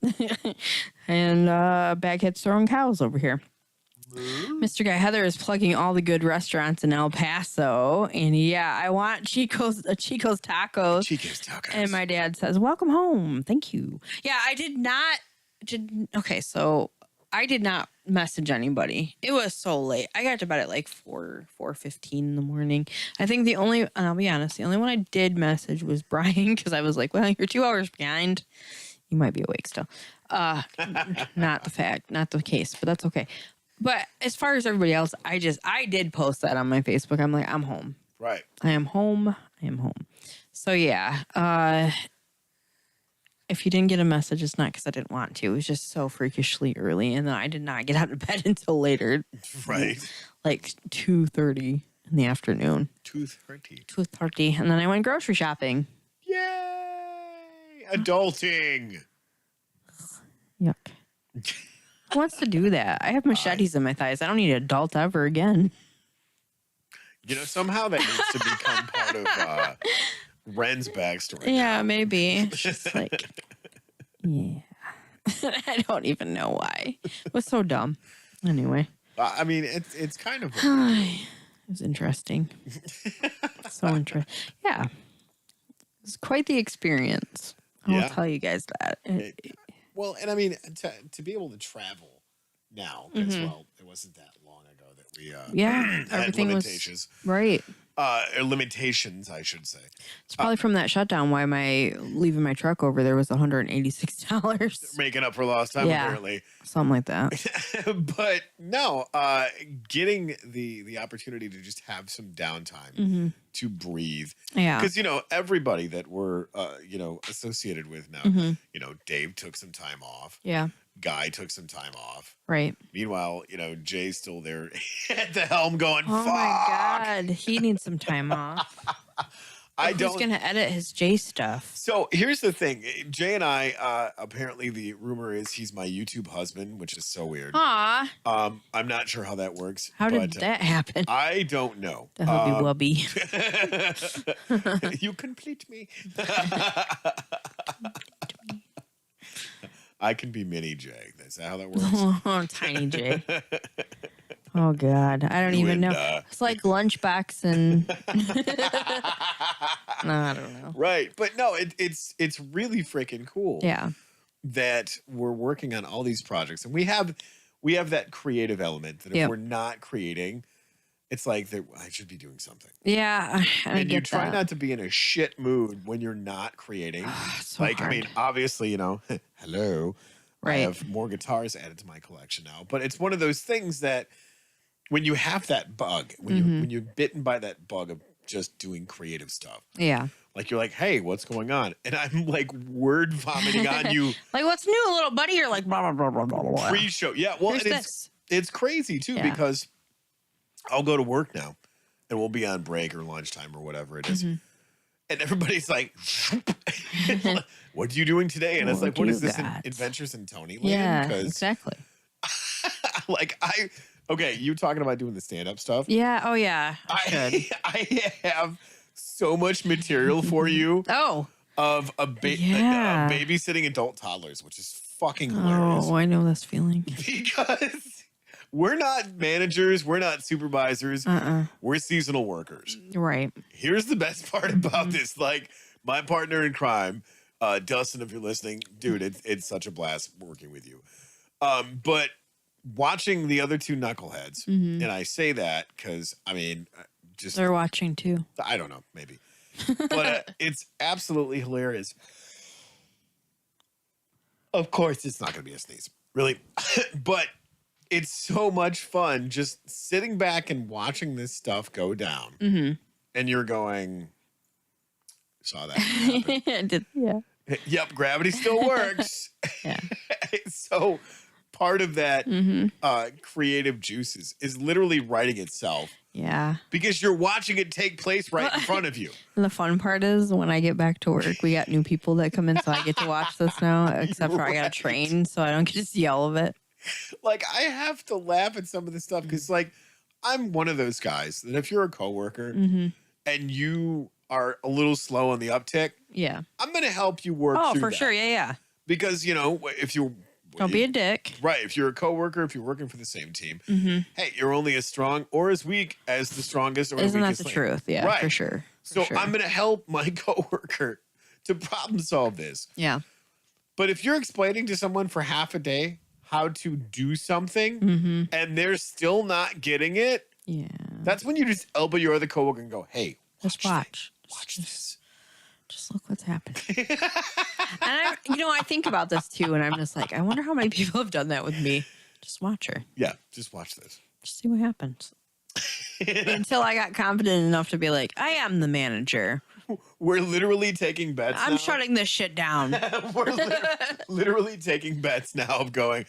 And Baghead's throwing cows over here. Mr. Guy Heather is plugging all the good restaurants in El Paso. And yeah, I want Chico's Tacos. Chico's Tacos. And my dad says, welcome home. Thank you. Yeah, I did not. Okay, so I did not message anybody. It was so late. I got to bed at like 4:15 in the morning. I think and I'll be honest, the only one I did message was Brian, because I was like, well, you're 2 hours behind. You might be awake still. Not the case, but that's okay. But as far as everybody else, I did post that on my Facebook. I'm like, I'm home. Right. I am home. So yeah. If you didn't get a message, it's not because I didn't want to. It was just so freakishly early. And then I did not get out of bed until later. Right. Like 2:30 in the afternoon. 2:30. And then I went grocery shopping. Yay! Adulting. Yuck. Who wants to do that? I have machetes in my thighs. I don't need an adult ever again. Somehow that needs to become part of Ren's backstory. Yeah, maybe. It's just like, yeah. I don't even know why. It was so dumb. Anyway. I mean, it's kind of... It was interesting. So interesting. Yeah. It was quite the experience. I'll tell you guys that. Well, and I mean, to be able to travel now, as well, it wasn't that long ago that we had everything limitations. Was right. Limitations, I should say. It's probably from that shutdown why leaving my truck over there was $186. Making up for lost time, apparently. Something like that. But no, getting the opportunity to just have some downtime to breathe. Yeah. Because, everybody that we're, associated with now, Dave took some time off. Yeah. Guy took some time off. Right. Meanwhile, Jay's still there at the helm going, fuck. Oh my God. He needs some time off. Who's going to edit his Jay stuff? So here's the thing. Jay and I, apparently the rumor is he's my YouTube husband, which is so weird. Aw. I'm not sure how that works. How did that happen? I don't know. The hubby wubby. You complete me. I can be mini Jay. Is that how that works? Oh, tiny Jay. Oh God, I don't even know. It's like Lunchbox and no, I don't know. Right, but no, it's really freaking cool. Yeah, that we're working on all these projects, and we have that creative element that if we're not creating, it's like that I should be doing something. Yeah, and you try not to be in a shit mood when you're not creating. So hard. I mean, obviously, hello. Right. I have more guitars added to my collection now, but it's one of those things that when you have that bug, when you're bitten by that bug of just doing creative stuff. Yeah. Like you're like, hey, what's going on? And I'm like word vomiting on you. Like, what's new, little buddy? You're like, blah, blah, blah, blah, blah. Pre-show. Yeah. Well, it's crazy too, because I'll go to work now and we'll be on break or lunchtime or whatever it is. And everybody's like, what are you doing today? And it's like, what is this? Adventures in Tonyland? Yeah, exactly. Okay, you talking about doing the stand-up stuff? Yeah. Oh, yeah. I have so much material for you. Oh. Of babysitting adult toddlers, which is fucking hilarious. Oh, I know this feeling. Because we're not managers. We're not supervisors. We're seasonal workers. Right. Here's the best part about this. Like, my partner in crime, Dustin, if you're listening, dude, it's such a blast working with you. But watching the other two knuckleheads, and I say that because, I mean, just... They're watching too. I don't know, maybe. But it's absolutely hilarious. Of course, it's not going to be a sneeze. Really. But it's so much fun just sitting back and watching this stuff go down. And you're going, saw that happen. Yeah. Yep, gravity still works. Yeah. So part of that creative juices is literally writing itself. Yeah. Because you're watching it take place right in front of you. And the fun part is when I get back to work, we got new people that come in, so I get to watch this now, except for I got to train, so I don't get to see all of it. Like, I have to laugh at some of this stuff because, like, I'm one of those guys that if you're a coworker and you are a little slow on the uptick, I'm going to help you work through for that. sure. Yeah. Because, you know, if you... Don't be a dick. Right. If you're a coworker, if you're working for the same team, hey, you're only as strong or as weak as the strongest or weakest Isn't that the link. truth? Yeah, right. For sure. So I'm going to help my coworker to problem solve this. Yeah. But if you're explaining to someone for half a day how to do something and they're still not getting it, that's when you just elbow your other coworker and go, hey, watch this. Just look what's happening. And I think about this too, and I'm just like, I wonder how many people have done that with me. Just watch her. Yeah, just watch this. Just see what happens. Until I got confident enough to be like, I am the manager. We're literally taking bets I'm now. shutting this shit down. We're literally taking bets now of going,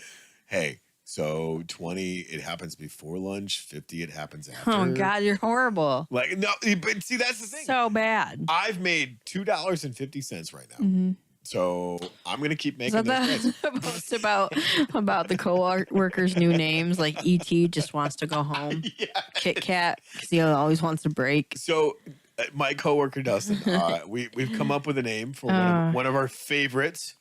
hey, so 20, it happens before lunch. 50, it happens after. Oh, God, you're horrible. Like, no, but see, that's the thing. So bad. I've made $2.50 right now. So I'm going to keep making those bets. Post about the co-workers' new names, like E.T. just wants to go home. Yeah. Kit Kat, because he always wants a break. So my coworker, Dustin, we've come up with a name for one of our favorites.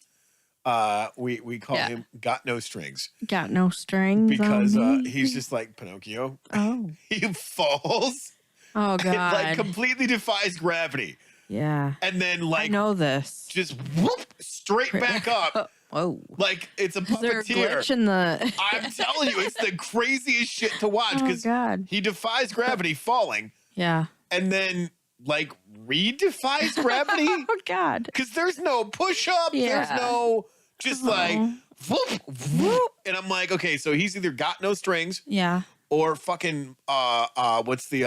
We call him Got No Strings. Got no strings. Because he's just like Pinocchio. Oh. He falls. Oh, God. And, like, completely defies gravity. Yeah. And then, like, I know this. Just whoop, straight back up. Whoa. Like, it's a puppeteer. Is there a glitch in the... I'm telling you, it's the craziest shit to watch. Oh, God. He defies gravity falling. Yeah. And then, like, redefies gravity. Oh, God. Because there's no push-up. Yeah. There's no... Just like, whoop, whoop. And I'm like, okay, so he's either got no strings. Yeah. Or fucking, what's the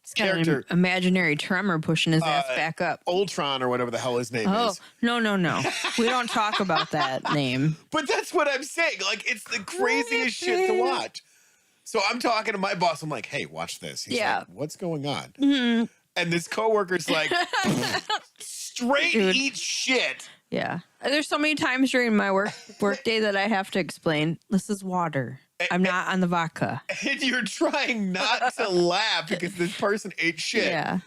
He's got character? An imaginary tremor pushing his ass back up. Ultron or whatever the hell his name is. No. We don't talk about that name. But that's what I'm saying. Like, it's the craziest shit to watch. So I'm talking to my boss. I'm like, hey, watch this. He's like, what's going on? And this coworker's like, straight eat shit. Yeah. There's so many times during my work day that I have to explain, this is water. I'm not on the vodka. And you're trying not to laugh because this person ate shit. Yeah.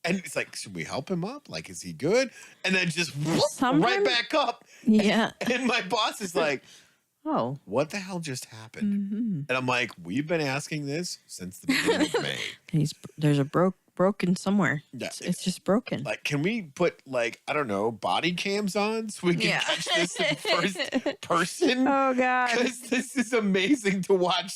And it's like, should we help him up? Like, is he good? And then just right back up. Yeah. And my boss is like, oh, what the hell just happened? And I'm like, we've been asking this since the beginning of May. And there's a broken somewhere. Yeah. It's just broken. Like, can we put, like, I don't know, body cams on so we can catch this in first person? Oh, God. Because this is amazing to watch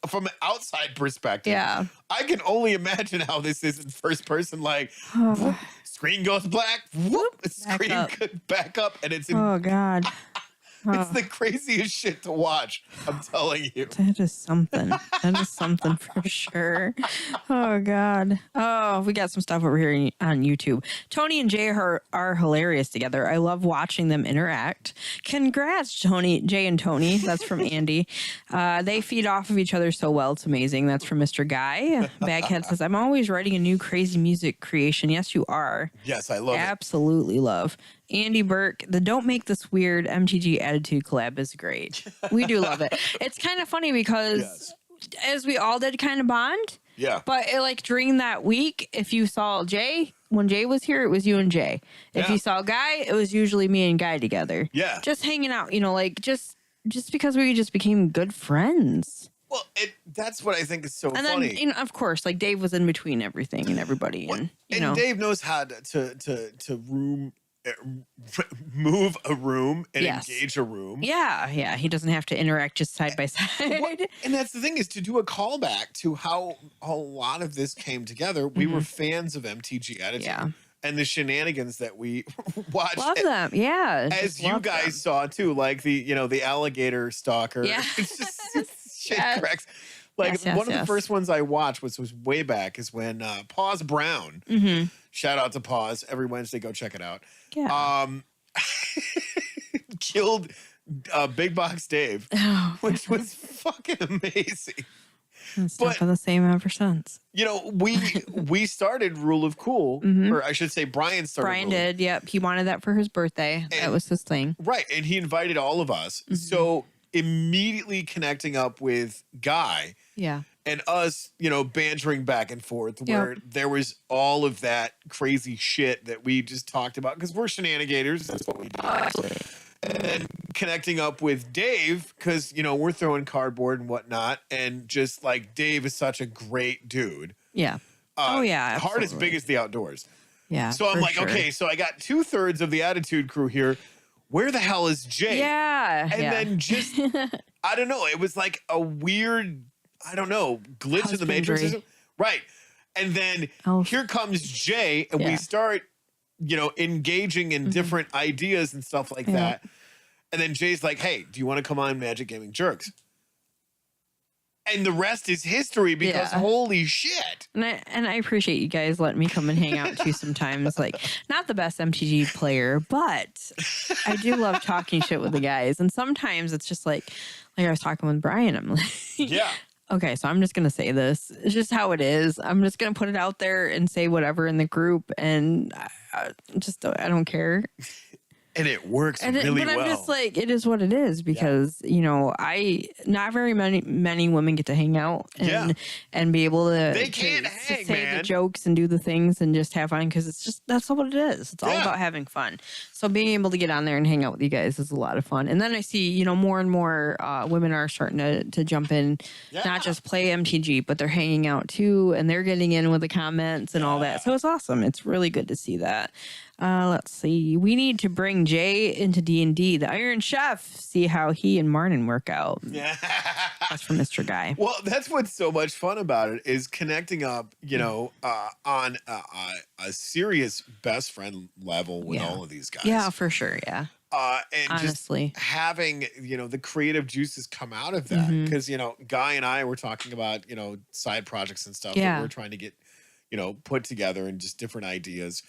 from an outside perspective. Yeah. I can only imagine how this is in first person. Like, whoop, screen goes black, whoop, screen back up, and it's in. Oh, God. It's the craziest shit to watch. I'm telling you. That is something. That is something for sure. Oh, God. Oh, we got some stuff over here on YouTube. Tony and Jay are hilarious together. I love watching them interact. Congrats, Jay and Tony. That's from Andy. They feed off of each other so well. It's amazing. That's from Mr. Guy. Baghead says, I'm always writing a new crazy music creation. Yes, you are. Yes, I love it. Absolutely love. Andy Burke, the Don't Make This Weird MTG Attitude collab is great. We do love it. It's kind of funny because as we all did kind of bond. Yeah. But like during that week, if you saw Jay, when Jay was here, it was you and Jay. If you saw Guy, it was usually me and Guy together. Yeah. Just hanging out, like just because we just became good friends. Well, that's what I think is so funny. And then, of course, like Dave was in between everything and everybody. And Dave knows how to room move a room and Yes. engage a room. Yeah. He doesn't have to interact just side by side. And that's the thing, is to do a callback to how a lot of this came together. We were fans of MTG Attitude. Yeah. And the shenanigans that we watched. Love them. Yeah. As you guys saw too, like the alligator stalker. Yeah. It's just shit cracks. Like one of the first ones I watched was way back, is when Paws Brown. Shout out to Paws. Every Wednesday, go check it out. Yeah. Killed Big Box Dave, which was fucking amazing. It's been the same ever since. We started Rule of Cool, or I should say Brian started. Brian did. Yep. He wanted that for his birthday. That was his thing. Right. And he invited all of us. So immediately connecting up with Guy. Yeah. And us, bantering back and forth, where there was all of that crazy shit that we just talked about, because we're shenanigators. That's what we do. And then connecting up with Dave, because, we're throwing cardboard and whatnot. And just like, Dave is such a great dude. Yeah. Heart as big as the outdoors. Yeah. So I'm like, okay, so I got 2/3 of the Attitude crew here. Where the hell is Jay? Yeah. And then just, I don't know. It was like a weird, I don't know, glitch in the Matrix. Right. And then here comes Jay, and we start, engaging in different ideas and stuff like that. And then Jay's like, hey, do you want to come on Magic Gaming Jerks? And the rest is history, because holy shit. And I appreciate you guys letting me come and hang out too sometimes. Like, not the best MTG player, but I do love talking shit with the guys. And sometimes it's just like I was talking with Brian. I'm like, okay, so I'm just going to say this. It's just how it is. I'm just going to put it out there and say whatever in the group. And I don't care. And it works really well. But I'm just like, it is what it is, because, not very many women get to hang out and be able to, say the jokes and do the things and just have fun, because that's what it is. It's all about having fun. So being able to get on there and hang out with you guys is a lot of fun. And then I see, more and more women are starting to jump in, not just play MTG, but they're hanging out too, and they're getting in with the comments and all that. So it's awesome. It's really good to see that. Let's see. We need to bring Jay into D&D, the Iron Chef, see how he and Martin work out. Yeah. That's from Mr. Guy. Well, that's what's so much fun about it, is connecting up, on a serious best friend level with all of these guys. Yeah, for sure. Yeah. And honestly, just having, the creative juices come out of that. Because, Guy and I were talking about, side projects and stuff that we're trying to get, put together, and just different ideas.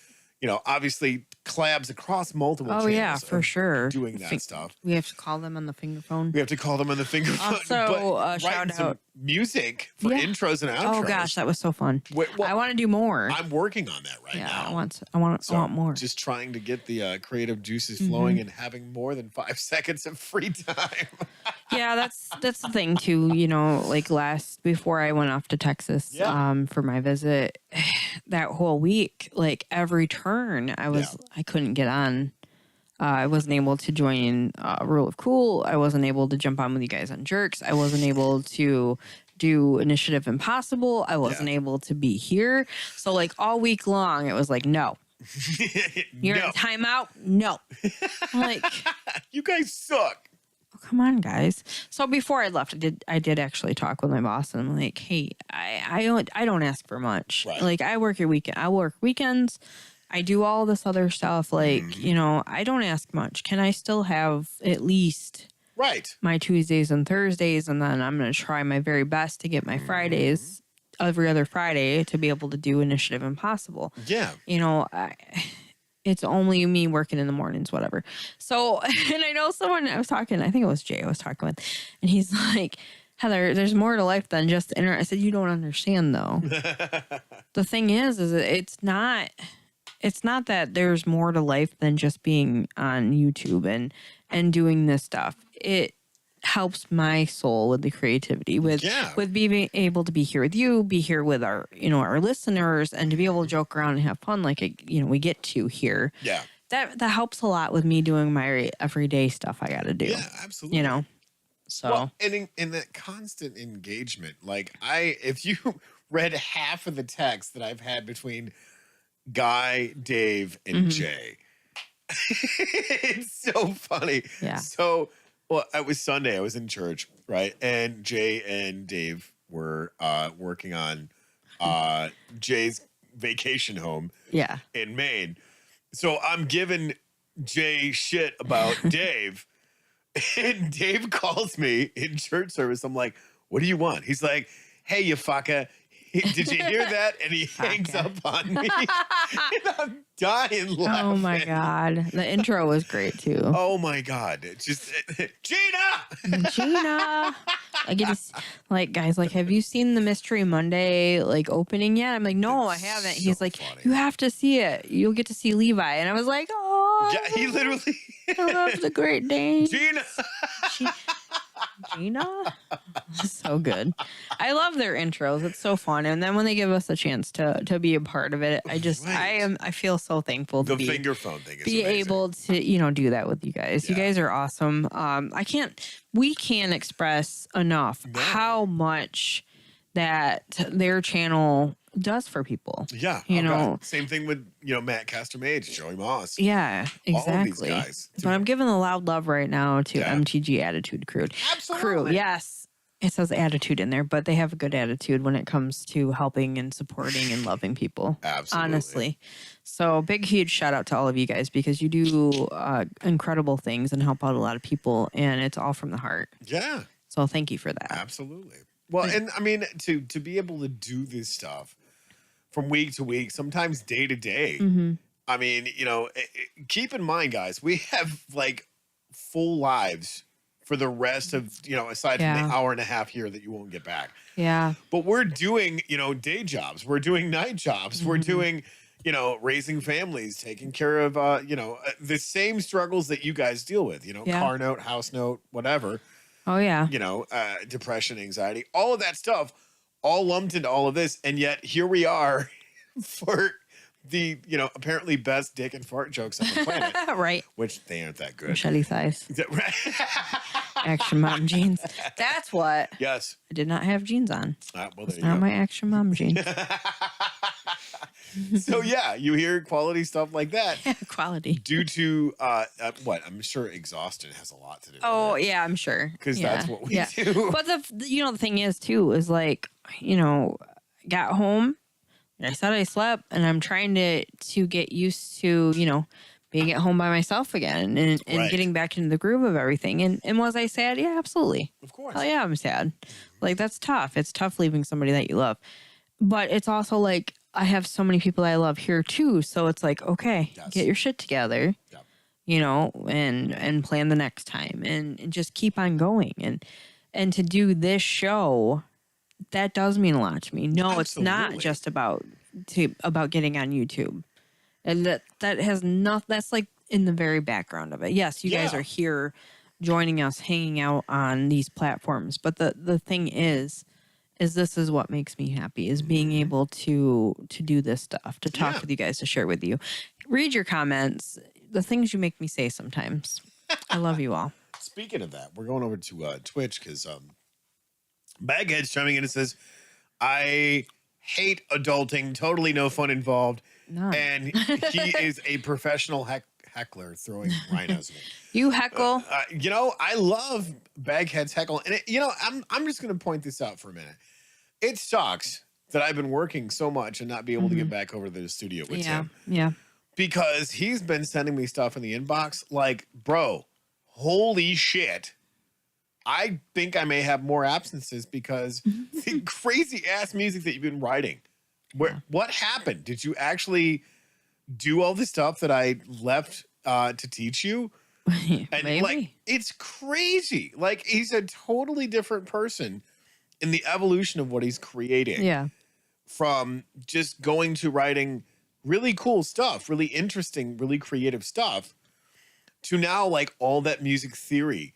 Obviously collabs across multiple channels. Oh, yeah, for sure. Doing that stuff. We have to call them on the finger phone. We have to call them on the finger phone. Also, shout out music for intros and outros. Oh, gosh, that was so fun. I want to do more. I'm working on that right now. I want more. Just trying to get the creative juices flowing and having more than 5 seconds of free time. Yeah, that's the thing too. Like before I went off to Texas for my visit, that whole week, like every turn, I couldn't get on. I wasn't able to join Rule of Cool. I wasn't able to jump on with you guys on Jerks. I wasn't able to do Initiative Impossible. I wasn't able to be here. So like all week long, it was like, no. You're in timeout? No. I'm like, you guys suck. Oh, come on, guys. So before I left, I did actually talk with my boss, and I'm like, hey, I don't ask for much. Right. Like I work weekends. I do all this other stuff. Like, I don't ask much. Can I still have at least my Tuesdays and Thursdays? And then I'm going to try my very best to get my Fridays, every other Friday, to be able to do Initiative Impossible. Yeah. It's only me working in the mornings, whatever. So, and I know someone I think it was Jay I was talking with, and he's like, Heather, there's more to life than just internet. I said, you don't understand though. The thing is it's not that there's more to life than just being on YouTube and doing this stuff. It helps my soul with the creativity, with being able to be here with you, be here with our listeners, and to be able to joke around and have fun like we get to here. Yeah. That helps a lot with me doing my everyday stuff I got to do. Yeah, absolutely. So well, and in that constant engagement, like if you read half of the text that I've had between Guy, Dave, and Jay, It's so funny. Yeah. So, well, it was Sunday. I was in church, right? And Jay and Dave were working on Jay's vacation home in Maine. So I'm giving Jay shit about Dave. And Dave calls me in church service. I'm like, what do you want? He's like, hey, you fucker. Did you hear that? And he hangs up on me. And I'm dying laughing. Oh my God. The intro was great too. Oh my God. It's just Gina. Gina. I get to like, guys, like, have you seen the Mystery Monday like opening yet? I'm like, no, I haven't. He's like, funny. You have to see it. You'll get to see Levi. And I was like, oh. Yeah, he literally. I love the Great Dane. Gina. Gina? So good. I love their intros. It's so fun. And then when they give us a chance to be a part of it, I feel so thankful to the finger phone thing is be amazing. Able to, do that with you guys. Yeah. You guys are awesome. We can't express enough how much that their channel does for people. Yeah. You know, same thing with, Matt Castor-Mage, Joey Moss. Yeah, exactly. All of these guys. But I'm giving the loud love right now to MTG Attitude Crew. Absolutely. Yes. It says attitude in there, but they have a good attitude when it comes to helping and supporting and loving people. Absolutely. Honestly. So big, huge shout out to all of you guys because you do incredible things and help out a lot of people. And it's all from the heart. Yeah. So thank you for that. Absolutely. Well, and I mean, to be able to do this stuff from week to week, sometimes day to day. Mm-hmm. I mean, keep in mind, guys, we have like full lives for the rest of, aside from the hour and a half here that you won't get back. Yeah. But we're doing, day jobs. We're doing night jobs. Mm-hmm. We're doing, raising families, taking care of, the same struggles that you guys deal with, car note, house note, whatever. Oh, yeah. Depression, anxiety, all of that stuff, all lumped into all of this. And yet here we are for the, apparently best dick and fart jokes on the planet. Right. Which they aren't that good. Machete thighs. Right? Action mom jeans. That's what. Yes. I did not have jeans on. Well, it's not my action mom jeans. So yeah, you hear quality stuff like that. Quality. Due to what? I'm sure exhaustion has a lot to do with it. Yeah, I'm sure. Because that's what we do. But the thing is too, is like, got home, I said I slept, and I'm trying to get used to, being at home by myself again and getting back into the groove of everything. And was I sad? Yeah, absolutely. Of course. Hell yeah, I'm sad. Like, that's tough. It's tough leaving somebody that you love. But it's also like, I have so many people I love here too. So it's like, okay, get your shit together, and plan the next time and just keep on going. And to do this show, that does mean a lot to me. No, Absolutely. It's not just about getting on YouTube. And that has not, that's like in the very background of it. Yes, you guys are here joining us, hanging out on these platforms. But the thing is this is what makes me happy, is being able to do this stuff, to talk with you guys, to share with you. Read your comments, the things you make me say sometimes. I love you all. Speaking of that, we're going over to Twitch because Baghead's chiming in and says, I hate adulting, totally no fun involved. None. And he is a professional heckler throwing rhinos at me. You heckle. I love Baghead's heckle. And, I'm just going to point this out for a minute. It sucks that I've been working so much and not be able to get back over to the studio with him. Yeah. Because he's been sending me stuff in the inbox like, bro, holy shit. I think I may have more absences because the crazy ass music that you've been writing. What happened? Did you actually do all the stuff that I left to teach you? And maybe. It's crazy. Like, he's a totally different person in the evolution of what he's creating. Yeah. From just going to writing really cool stuff, really interesting, really creative stuff, to now like all that music theory,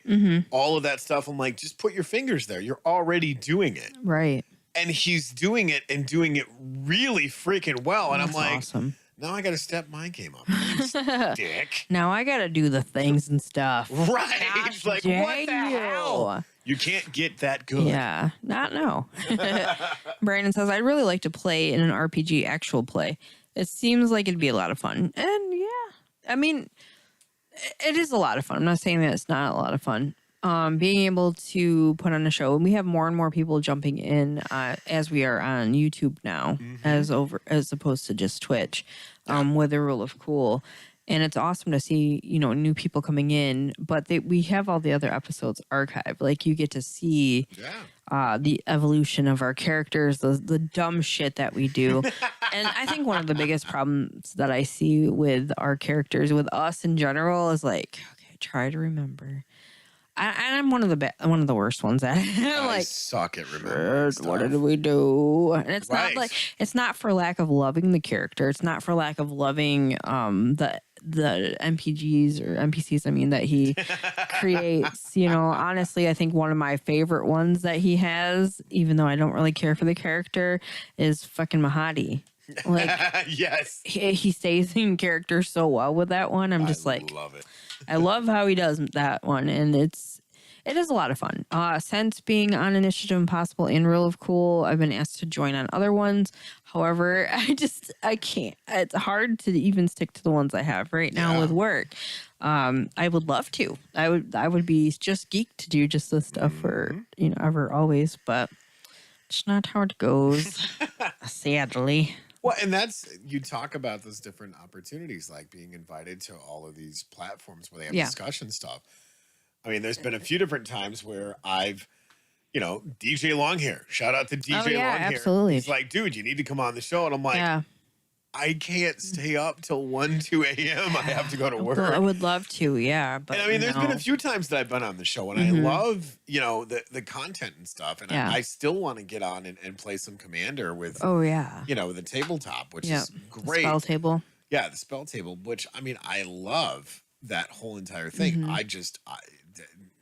all of that stuff. I'm like, just put your fingers there. You're already doing it. Right. And he's doing it and doing it really freaking well. And That's I'm like, awesome. Now I got to step my game up. Thanks, dick. Now I got to do the things and stuff. Right. Gosh, like, what the hell? You can't get that good. Yeah. No. Brandon says, I'd really like to play in an RPG actual play. It seems like it'd be a lot of fun. And yeah, I mean, It is a lot of fun. I'm not saying that it's not a lot of fun. Being able to put on a show, and we have more and more people jumping in as we are on YouTube now, as opposed to just Twitch, with the Rule of Cool. And it's awesome to see, new people coming in, but we have all the other episodes archived. Like, you get to see the evolution of our characters, the dumb shit that we do. And I think one of the biggest problems that I see with our characters, with us in general, is like, okay, try to remember. I'm one of the worst ones at it. I suck at remembering stuff. What did we do? And it's not like, it's not for lack of loving the character. It's not for lack of loving the NPCs that he creates. Honestly, I think one of my favorite ones that he has, even though I don't really care for the character, is fucking Mahadi. Like, yes, he stays in character so well with that one. I love it. I love how he does that one, and it is a lot of fun. Since being on Initiative Impossible and Rule of Cool, I've been asked to join on other ones. However, I can't. It's hard to even stick to the ones I have right now with work. I would love to. I would be just geeked to do just this stuff for ever, always, but it's not how it goes, sadly. Well, and you talk about those different opportunities, like being invited to all of these platforms where they have discussion stuff. I mean, there's been a few different times where I've, DJ Longhair, shout out to DJ Longhair. Absolutely. He's like, dude, you need to come on the show. And I'm like, I can't stay up till 1, 2 a.m. I have to go to work. I would love to, yeah. But and I mean, there's been a few times that I've been on the show, and I love, the content and stuff. And I still want to get on and play some Commander with, the tabletop, which is great. The spell table. Yeah, the spell table, which, I mean, I love that whole entire thing.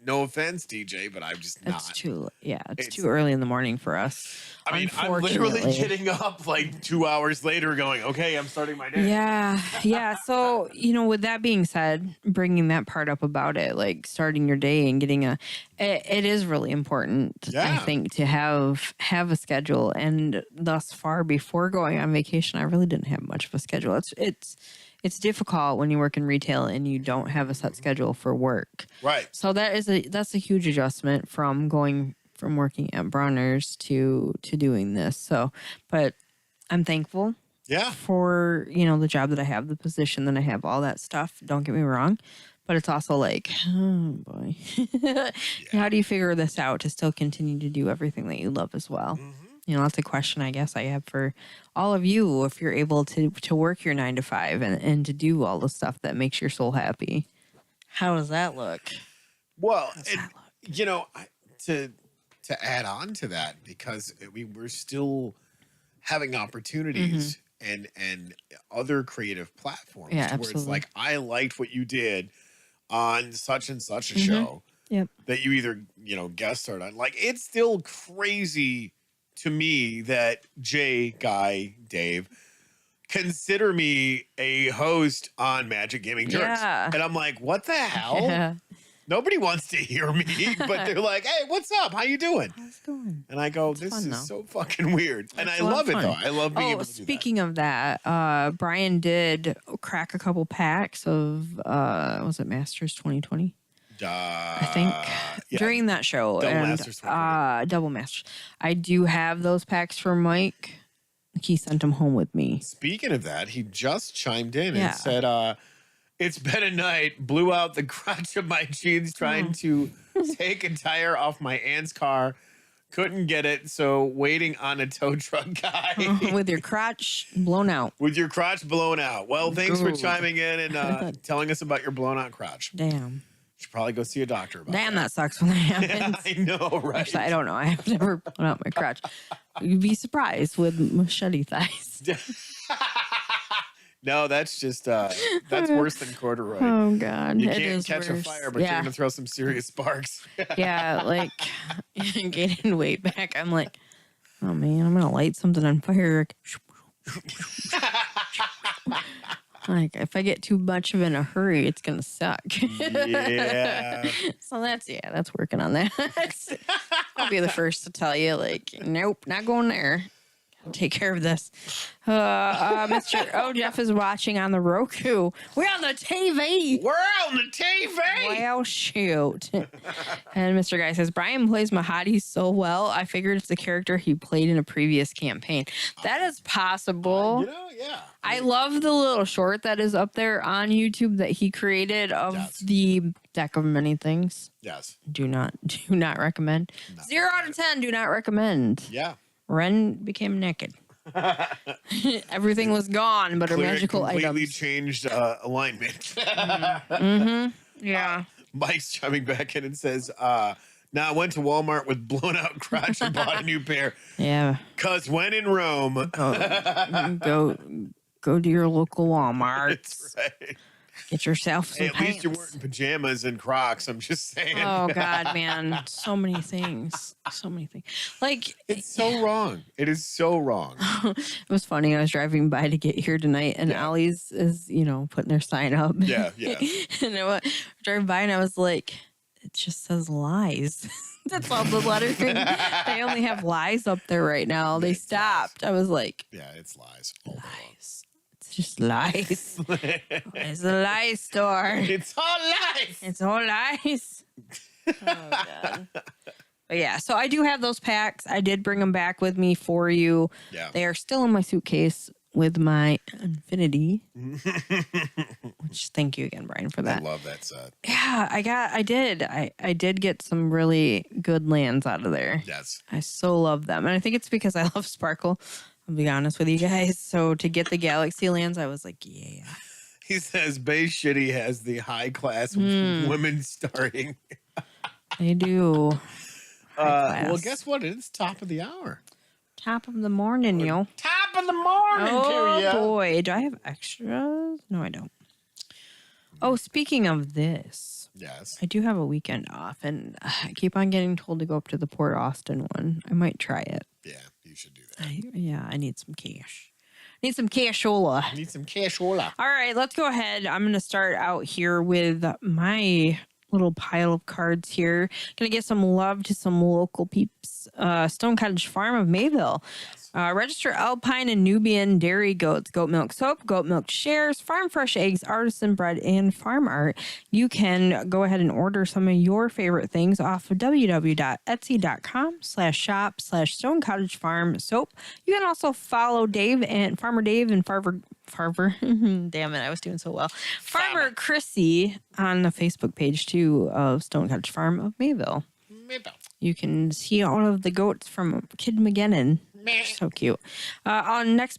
No offense, DJ, but I'm just not. It's too early in the morning for us. I mean, I'm literally getting up like 2 hours later going, okay, I'm starting my day. Yeah. So, with that being said, bringing that part up about it, like starting your day and getting it is really important, I think, to have a schedule. And thus far, before going on vacation, I really didn't have much of a schedule. It's difficult when you work in retail and you don't have a set schedule for work. Right. So that's a huge adjustment from going from working at Bronner's to doing this. So, but I'm thankful. For, the job that I have, the position that I have, all that stuff. Don't get me wrong. But it's also like, oh boy. How do you figure this out to still continue to do everything that you love as well? That's a question I guess I have for all of you. If you're able to work your 9 to 5 and to do all the stuff that makes your soul happy, how does that look? Well, to add on to that, because we're still having opportunities and other creative platforms where it's like, I liked what you did on such and such a show that you either, guest starred on. Like, it's still crazy to me that Dave consider me a host on Magic Gaming Jerks. And I'm like, what the hell? Nobody wants to hear me, but they're like, hey, what's up? How you doing? How's it going? And I go, this is so fucking weird. And I love it, though. I love being able to do that. Speaking of that, Brian did crack a couple packs of, was it Masters 2020? I think during that show. Double Masters. I do have those packs for Mike. He sent them home with me. Speaking of that, he just chimed in and said, it's been a night, blew out the crotch of my jeans trying to take a tire off my aunt's car. Couldn't get it, so waiting on a tow truck guy. With your crotch blown out. With your crotch blown out. Well, thanks for chiming in and telling us about your blown out crotch. Damn. Should probably go see a doctor about that. That sucks when that happens. I know, right? Actually, I don't know. I have never blown out my crotch. You'd be surprised with machete thighs. No, that's just that's worse than corduroy. Oh God, you can't catch a fire, but you're gonna throw some serious sparks. Like getting way back, I'm like, oh man, I'm gonna light something on fire. Like, if I get too much of in a hurry, it's gonna suck. Yeah. So that's working on that. I'll be the first to tell you, like, nope, not going there. take care of this. Jeff is watching on the Roku. We're on the TV. We're on the TV. Well, shoot. And Mr. Guy says, Brian plays Mahadi so well. I figured it's the character he played in a previous campaign. That is possible. Yeah. I love the little short that is up there on YouTube that he created of the deck of many things. Yes. Do not recommend. 0 out of 10. Do not recommend. Yeah. Ren became naked. Everything was gone, but her magical items completely changed alignment. Yeah. Mike's chiming back in and says, "Now I went to Walmart with blown out crotch and bought a new pair. Yeah. Cause when in Rome, go to your local Walmart. That's right. Get yourself some at least you're wearing pajamas and Crocs. I'm just saying. Oh God, man, so many things. Like it's so wrong. It is so wrong. It was funny. I was driving by to get here tonight, and Ollie's is putting their sign up. Yeah. And I was driving by, and I was like, it just says lies. That's all the lettering. They only have lies up there right now. They stopped. I was like, yeah, it's lies. Lies. It's just lies. It's a lie store. It's all lies. It's all lies. Oh, God. But yeah, so I do have those packs. I did bring them back with me for you. Yeah. They are still in my suitcase with my Infinity. Which thank you again, Brian, for that. I love that set. Yeah, I did get some really good lands out of there. Yes. I so love them. And I think it's because I love Sparkle. I'll be honest with you guys. So to get the Galaxy lands, I was like, yeah. He says Base Shitty has the high class women starting. They do. Well, guess what? It's top of the hour. Top of the morning, yo. Top of the morning to you. Oh, boy. Do I have extras? No, I don't. Oh, speaking of this. Yes. I do have a weekend off, and I keep on getting told to go up to the Port Austin one. I might try it. Yeah, you should do that. I need some cash. Need some cashola. Need some cashola. All right, let's go ahead. I'm going to start out here with my little pile of cards here. Going to give some love to some local peeps. Stone Cottage Farm of Mayville. Register Alpine and Nubian dairy goats, goat milk soap, goat milk shares, farm fresh eggs, artisan bread, and farm art. You can go ahead and order some of your favorite things off of www.etsy.com/shop/Stone Cottage Farm soap. You can also follow Dave and Farmer Dave and Farmer. Damn it, I was doing so well. Farmer Chrissy on the Facebook page too of Stone Cottage Farm of Mayville. You can see all of the goats from Kid McGinnon. So cute. On next,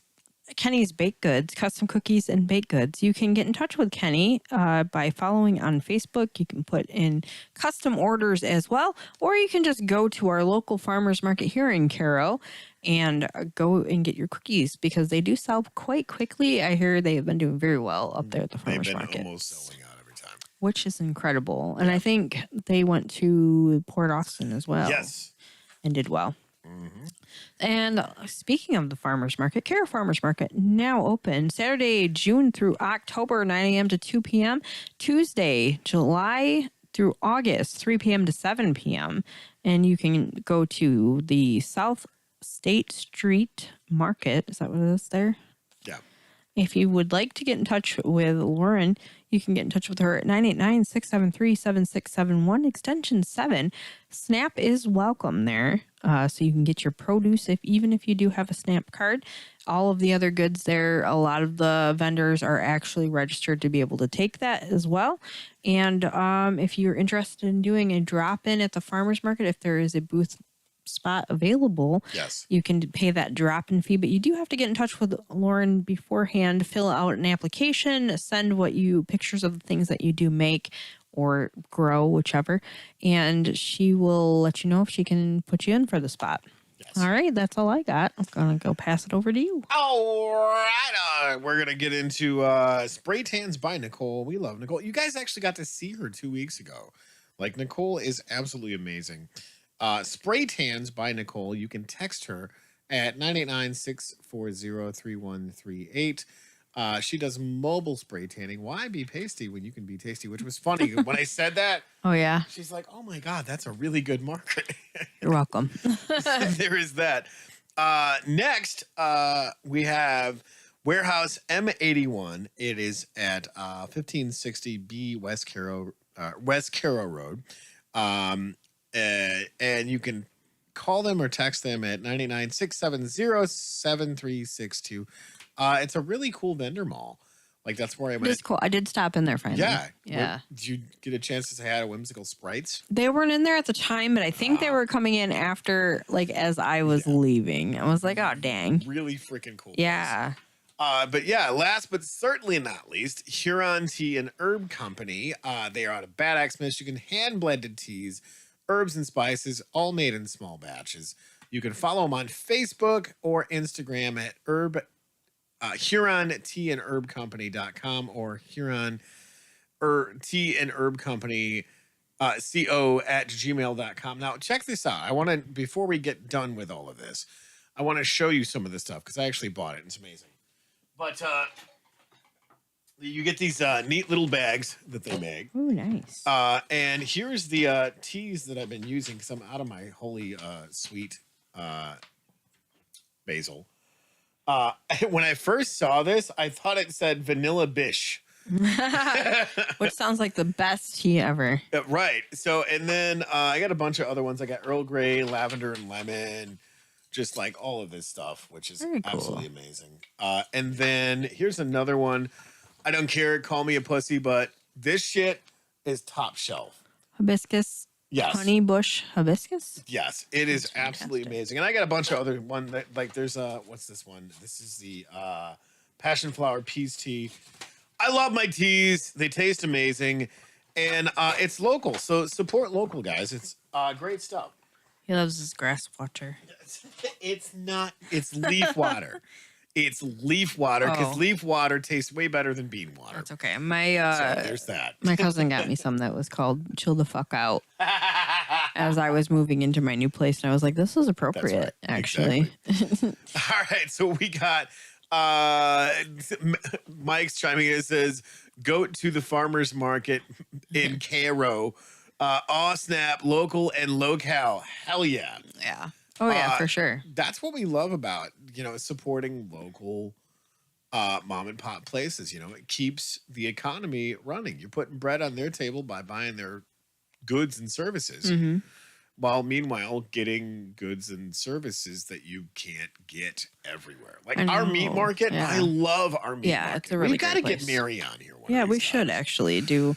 Kenny's Baked Goods, custom cookies and baked goods. You can get in touch with Kenny by following on Facebook. You can put in custom orders as well, or you can just go to our local farmers market here in Caro and go and get your cookies because they do sell quite quickly. I hear they have been doing very well up there at the farmers market. They've been almost selling out every time, which is incredible. And I think they went to Port Austin as well. Yes, and did well. Mm-hmm. And speaking of the farmers market, Caro Farmers Market now open Saturday, June through October, 9 a.m. to 2 p.m. Tuesday, July through August, 3 p.m. to 7 p.m. And you can go to the South State Street Market. Is that what it is there? Yeah. If you would like to get in touch with Lauren, you can get in touch with her at 989-673-7671, extension 7. SNAP is welcome there, so you can get your produce even if you do have a SNAP card. All of the other goods there, a lot of the vendors are actually registered to be able to take that as well. And if you're interested in doing a drop-in at the farmer's market, if there is a booth spot available, yes, you can pay that drop-in fee, but you do have to get in touch with Lauren beforehand, fill out an application, send pictures of the things that you do make or grow, whichever, and she will let you know if she can put you in for the spot. Yes. All right, that's all I got. I'm gonna go pass it over to you. All right, we're gonna get into Spray Tans by Nicole. We love Nicole. You guys actually got to see her 2 weeks ago. Like, Nicole is absolutely amazing. Spray Tans by Nicole. You can text her at 989-640-3138. She does mobile spray tanning. Why be pasty when you can be tasty? Which was funny. When I said that, oh yeah, she's like, oh my God, that's a really good market. You're welcome. There is that. Next, we have Warehouse M81. It is at 1560B West Carroll Road. And you can call them or text them at 996707362. It's a really cool vendor mall. Like, that's where I went. It's cool. I did stop in there finally. Yeah. Yeah. Did you get a chance to say hi to Whimsical Sprites? They weren't in there at the time, but I think they were coming in after, like, as I was leaving. I was like, oh, dang. Really freaking cool. Yeah. But yeah, last but certainly not least, Huron Tea and Herb Company. They are out of Bad Axe, Michigan. Hand-blended teas, herbs and spices, all made in small batches. You can follow them on Facebook or Instagram at Huron Tea and Herb Company.com or Huron Tea and Herb Company co@gmail.com. Now, check this out. I want to, before we get done with all of this, I want to show you some of this stuff because I actually bought it. It's amazing. But you get these neat little bags that they make. Oh, nice. And here's the teas that I've been using because I'm out of my holy sweet basil. When I first saw this, I thought it said Vanilla Bish. Which sounds like the best tea ever. Right. So, and then I got a bunch of other ones. I got Earl Grey, lavender, and lemon. Just like all of this stuff, which is absolutely amazing. And then here's another one. I don't care. Call me a pussy, but this shit is top shelf. Hibiscus. Yes. Honey bush hibiscus. Yes, it is absolutely amazing. And I got a bunch of other one that, like, there's what's this one? This is the passion flower peas tea. I love my teas. They taste amazing, and it's local. So support local, guys. It's great stuff. He loves his grass water. It's not. It's leaf water. It's leaf water because leaf water tastes way better than bean water. That's okay. My so there's that. My cousin got me some that was called "Chill the Fuck Out" as I was moving into my new place, and I was like, "This is appropriate, actually." Exactly. All right, so we got Mike's chiming in. It says, "Go to the farmers market in Cairo." Snap, local and locale. Hell yeah. Yeah. Oh yeah, for sure. That's what we love about, supporting local mom and pop places. It keeps the economy running. You're putting bread on their table by buying their goods and services. Mm-hmm. While meanwhile getting goods and services that you can't get everywhere. Like our meat market. Yeah. I love our meat market. It's a really We've got to get Mary on here. We should actually do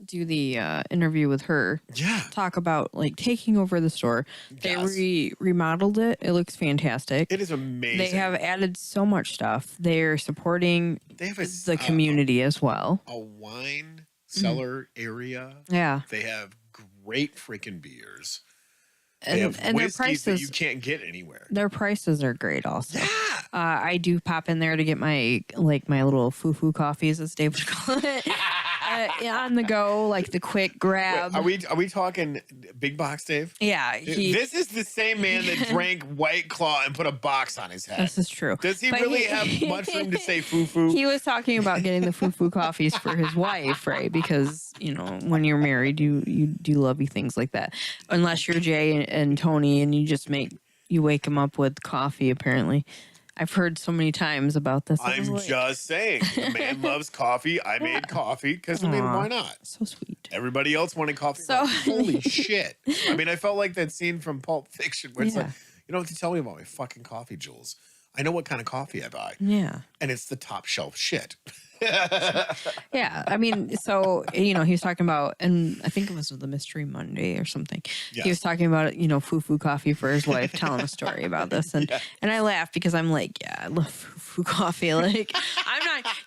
the interview with her. Yeah. Talk about like taking over the store. Yes. They remodeled it. It looks fantastic. It is amazing. They have added so much stuff. They're supporting the community as well. A wine cellar area. Yeah. They have great freaking beers. And their prices that you can't get anywhere. Their prices are great also. Yeah. I do pop in there to get my little foo-foo coffees, as Dave would call it. On the go, like the quick grab. Wait, are we talking big box, Dave? Yeah. This is the same man that drank White Claw and put a box on his head. This is true. Does he really have much room to say foo-foo? He was talking about getting the foo-foo coffees for his wife, right? Because, when you're married, you do lovey things like that. Unless you're Jay and Tony and you wake them up with coffee, apparently. I've heard so many times about this. I'm just saying. The man loves coffee. I made coffee because, why not? So sweet. Everybody else wanted coffee. So holy shit. I felt like that scene from Pulp Fiction where it's like, you don't have to tell me about my fucking coffee, Jules. I know what kind of coffee I buy. Yeah. And it's the top shelf shit. Yeah. He was talking about, and I think it was the Mystery Monday or something. Yes. He was talking about, foo-foo coffee for his wife, telling a story about this. And and I laughed because I'm like, yeah, I love foo-foo coffee. Like,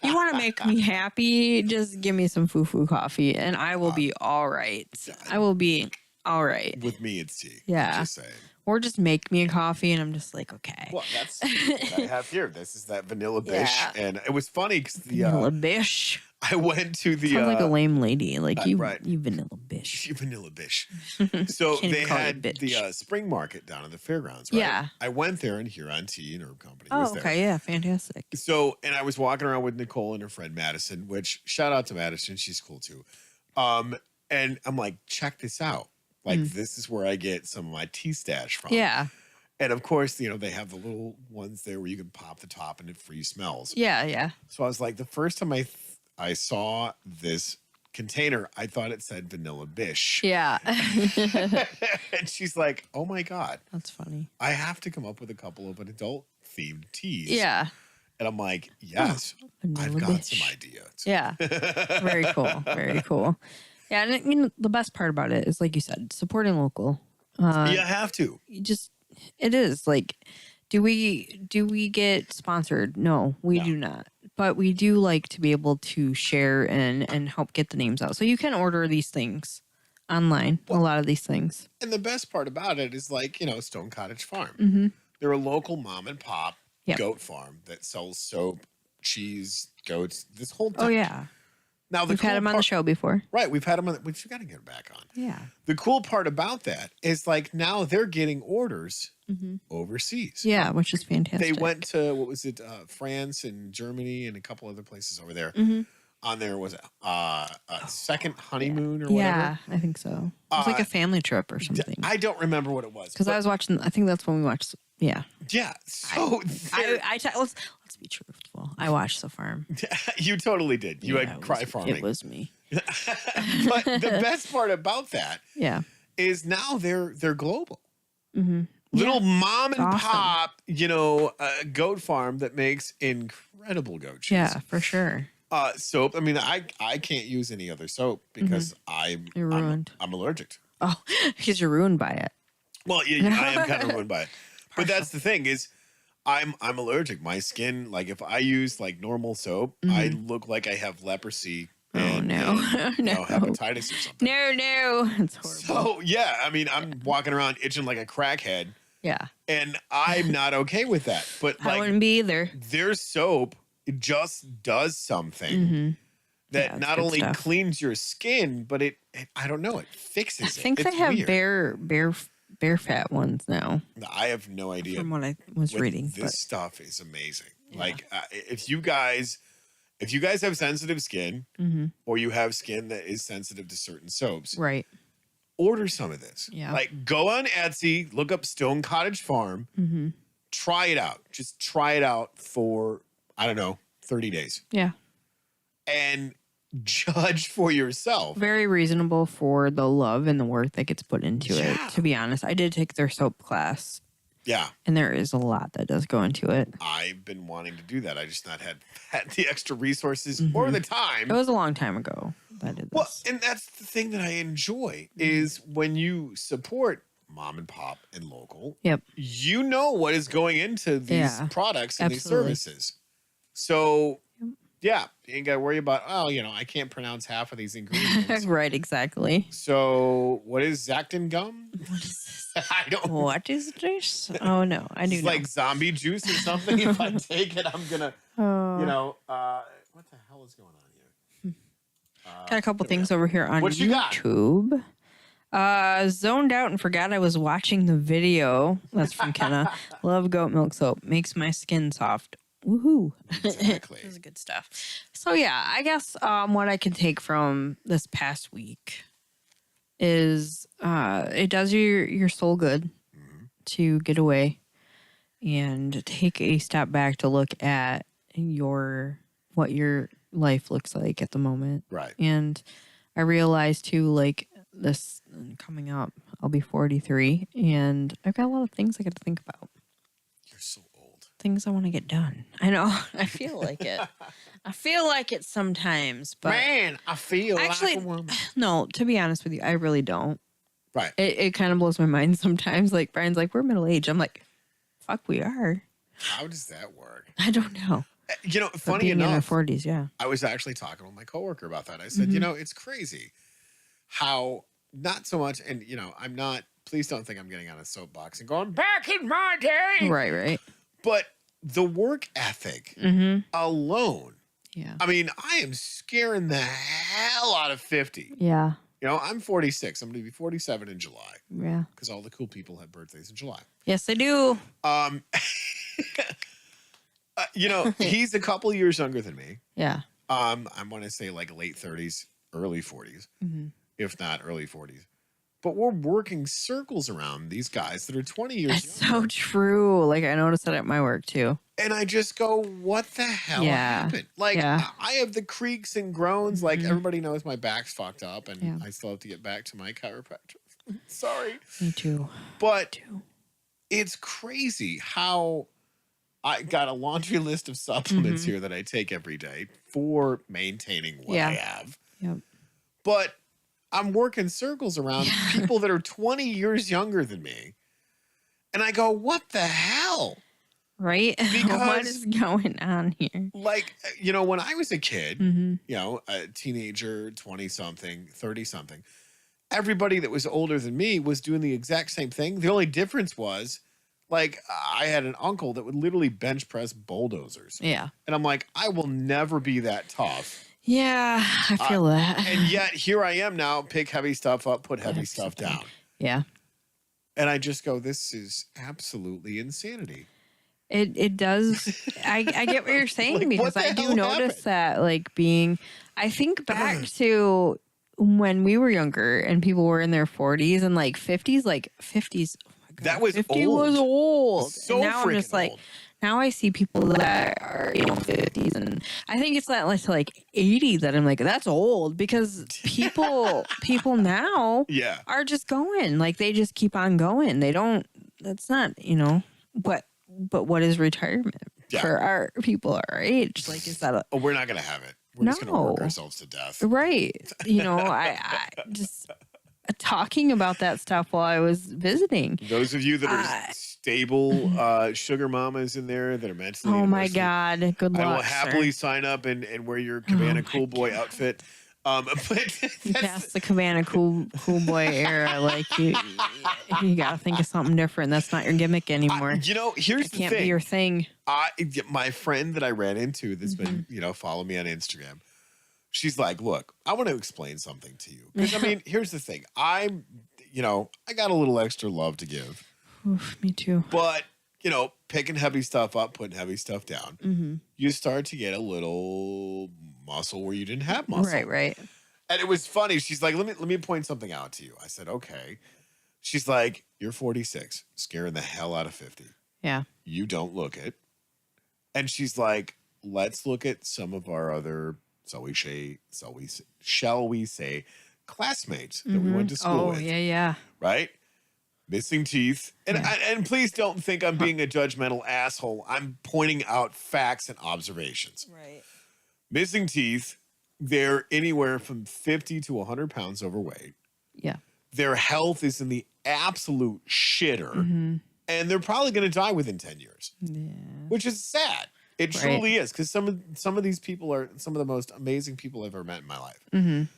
you want to make me happy, just give me some foo-foo coffee and I will be all right. I will be all right. With me, it's tea. Yeah. Just saying. Or just make me a coffee and I'm just like, okay. Well, that's what I have here. This is that Vanilla Bish. Yeah. And it was funny because Vanilla Bish. I went to the... Sounds like a lame lady. Like you Vanilla Bish. You Vanilla Bish. So they had the spring market down in the fairgrounds, right? Yeah. I went there and Huron Tea and Herb Company was there. Okay, yeah, fantastic. So, and I was walking around with Nicole and her friend Madison, which shout out to Madison. She's cool too. And I'm like, check this out. Like, this is where I get some of my tea stash from. Yeah. And of course, they have the little ones there where you can pop the top and it free smells. Yeah, yeah. So I was like, the first time I saw this container, I thought it said Vanilla Bish. Yeah. And she's like, oh my God. That's funny. I have to come up with a couple of adult themed teas. Yeah. And I'm like, yes, I've got some ideas. Yeah. Very cool. Very cool. Yeah. And the best part about it is, like you said, supporting local. You have to. It is like, do we get sponsored? No, we do not. But we do like to be able to share and help get the names out. So you can order these things online, a lot of these things. And the best part about it is, like, Stone Cottage Farm. Mm-hmm. They're a local mom and pop goat farm that sells soap, cheese, goats, this whole thing. Oh, yeah. Now, we've had them on the show before. Right. We've had them on. We've got to get them back on. Yeah. The cool part about that is, like, now they're getting orders overseas. Yeah, which is fantastic. They went to, what was it, France and Germany and a couple other places over there. On there was a second honeymoon or whatever. Yeah, I think so. It was like a family trip or something. I don't remember what it was. Because I was watching, I think that's when we watched, yeah. Yeah. So let's be truthful. I watched The Farm. You totally did. You had Cry Farming. It was me. But the best part about that is now they're global. Little mom and pop, goat farm that makes incredible goat cheese. Yeah, for sure. Soap. I mean, I can't use any other soap because You're ruined. I'm allergic. Oh, because you're ruined by it. Well, yeah, I am kind of ruined by it. But that's the thing is, I'm allergic. My skin, like, if I use like normal soap, I look like I have leprosy. And, no, hepatitis or something. No, it's horrible. So yeah, I mean, I'm walking around itching like a crackhead. Yeah, and I'm not okay with that. But I wouldn't be either. Their soap, it just does something that not only cleans your skin, but it I don't know, it fixes it. I think they have bear fat ones now. I have no idea. From what I was reading, this stuff is amazing. Yeah. Like if you guys have sensitive skin, or you have skin that is sensitive to certain soaps, right? Order some of this. Yeah. Like, go on Etsy, look up Stone Cottage Farm, try it out. Just try it out for, I don't know, 30 days. Yeah. And judge for yourself. Very reasonable for the love and the work that gets put into it. To be honest, I did take their soap class. Yeah. And there is a lot that does go into it. I've been wanting to do that. I just not had the extra resources or the time. It was a long time ago that I did this. Well, and that's the thing that I enjoy is when you support mom and pop and local, you know what is going into these products and these services. So, yeah, you ain't got to worry about, I can't pronounce half of these ingredients. Right, exactly. So, what is Zactin gum? What is this? I don't. What is this? Oh no, I do. It's like zombie juice or something. If I take it, I'm gonna, what the hell is going on here? Got a couple things over here on YouTube. Zoned out and forgot I was watching the video. That's from Kenna. Love goat milk soap. Makes my skin soft. Woohoo. Exactly. This is good stuff. So yeah, I guess what I can take from this past week is it does your soul good to get away and take a step back to look at what your life looks like at the moment. Right. And I realized too, like, this coming up, I'll be 43 and I've got a lot of things I got to think about. You're so old. Things I want to get done. I know. I feel like it. I feel like it sometimes, but man, I feel actually, like a woman. No, to be honest with you, I really don't. Right. It kind of blows my mind sometimes. Like, Brian's like, we're middle age. I'm like, fuck, we are. How does that work? I don't know. Funny enough, in our 40s, yeah. I was actually talking with my coworker about that. I said, it's crazy how not so much, and I'm not, please don't think I'm getting on a soapbox and going, back in my day. Right. But the work ethic alone. Yeah. I mean, I am scaring the hell out of 50. Yeah. I'm 46. I'm going to be 47 in July. Yeah. Because all the cool people have birthdays in July. Yes, they do. He's a couple years younger than me. Yeah. I want to say like late 30s, early 40s, if not early 40s. but we're working circles around these guys that are 20 years That's younger. So true. Like, I noticed that at my work too. And I just go, what the hell happened? Like, I have the creaks and groans. Like, everybody knows my back's fucked up, and I still have to get back to my chiropractor. Sorry. Me too. But it's crazy how I got a laundry list of supplements here that I take every day for maintaining what I have. Yep. But I'm working circles around people that are 20 years younger than me. And I go, what the hell? Right? Because what is going on here? Like, you know, when I was a kid, you know, a teenager, 20-something, 30-something, everybody that was older than me was doing the exact same thing. The only difference was, like, I had an uncle that would literally bench press bulldozers. Yeah. And I'm like, I will never be that tough. Yeah, I feel that. And yet here I am now, pick heavy stuff up, put heavy stuff down. Yeah. And I just go, this is absolutely insanity. It does. I get what you're saying, like, because I do notice that, like, I think back to when we were younger and people were in their 40s and like 50s, oh my God, that was 50 old. was old. So and now I'm just like, old. now I see people that are, you know, 50s, and I think it's that like 80 that I'm like, that's old, because people now are just going, like, they just keep on going. They don't, that's not, you know, but what is retirement for our people our age? Like, is that we're not going to have it. We're just going to work ourselves to death. Right. You know, I just talking about that stuff while I was visiting. Those of you that are stable sugar mamas in there that are mentally my God, good luck. I will happily sign up and wear your Cabana Cool Boy outfit. But that's the Cabana Cool Boy era. Like, you got to think of something different. That's not your gimmick anymore. You know, here's the thing. Can't be your thing. My friend that I ran into that's been, you know, follow me on Instagram. She's like, look, I want to explain something to you. Because, I mean, here's the thing. I'm, you know, I got a little extra love to give. Oof, me too. But, you know, picking heavy stuff up, putting heavy stuff down, you start to get a little muscle where you didn't have muscle. Right. And it was funny. She's like, let me point something out to you. I said, okay. She's like, you're 46, scaring the hell out of 50. Yeah. You don't look it. And she's like, let's look at some of our other, shall we say, classmates that we went to school with. Oh, yeah. Right? Missing teeth. And please don't think I'm being a judgmental asshole. I'm pointing out facts and observations. Right. Missing teeth, they're anywhere from 50 to 100 pounds overweight. Yeah. Their health is in the absolute shitter. And they're probably going to die within 10 years. Yeah. Which is sad. It truly is, because some of these people are some of the most amazing people I've ever met in my life.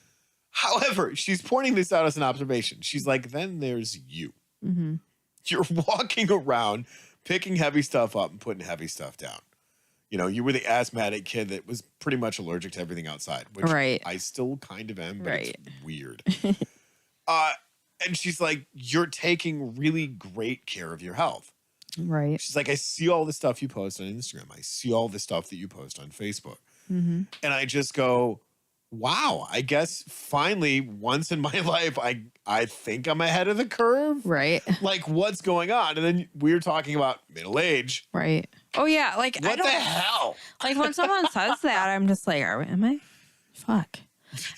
However, she's pointing this out as an observation. She's like, then there's you. You're walking around picking heavy stuff up and putting heavy stuff down. You know, you were the asthmatic kid that was pretty much allergic to everything outside, which I still kind of am, but it's weird. And she's like, you're taking really great care of your health. Right. She's like, I see all the stuff you post on Instagram. I see all the stuff that you post on Facebook. And I just go, wow, I guess finally once in my life, I think I'm ahead of the curve. Right. Like, what's going on? And then we were talking about middle age. Right. Oh, yeah. Like, what the hell? Like, when someone says that, I'm just like, am I? Fuck.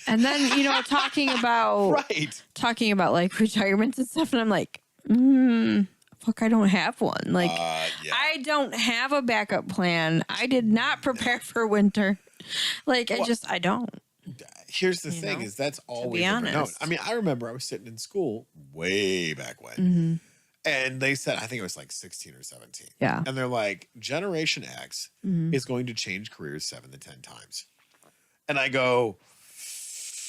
And then, you know, talking about like retirements and stuff. And I'm like, fuck, I don't have one. Like, I don't have a backup plan. I did not prepare for winter. Like, I don't. Here's the thing, is that's all we've ever known. I mean, I remember I was sitting in school way back when, and they said, I think it was like 16 or 17. Yeah. And they're like, Generation X is going to change careers 7 to 10 times. And I go,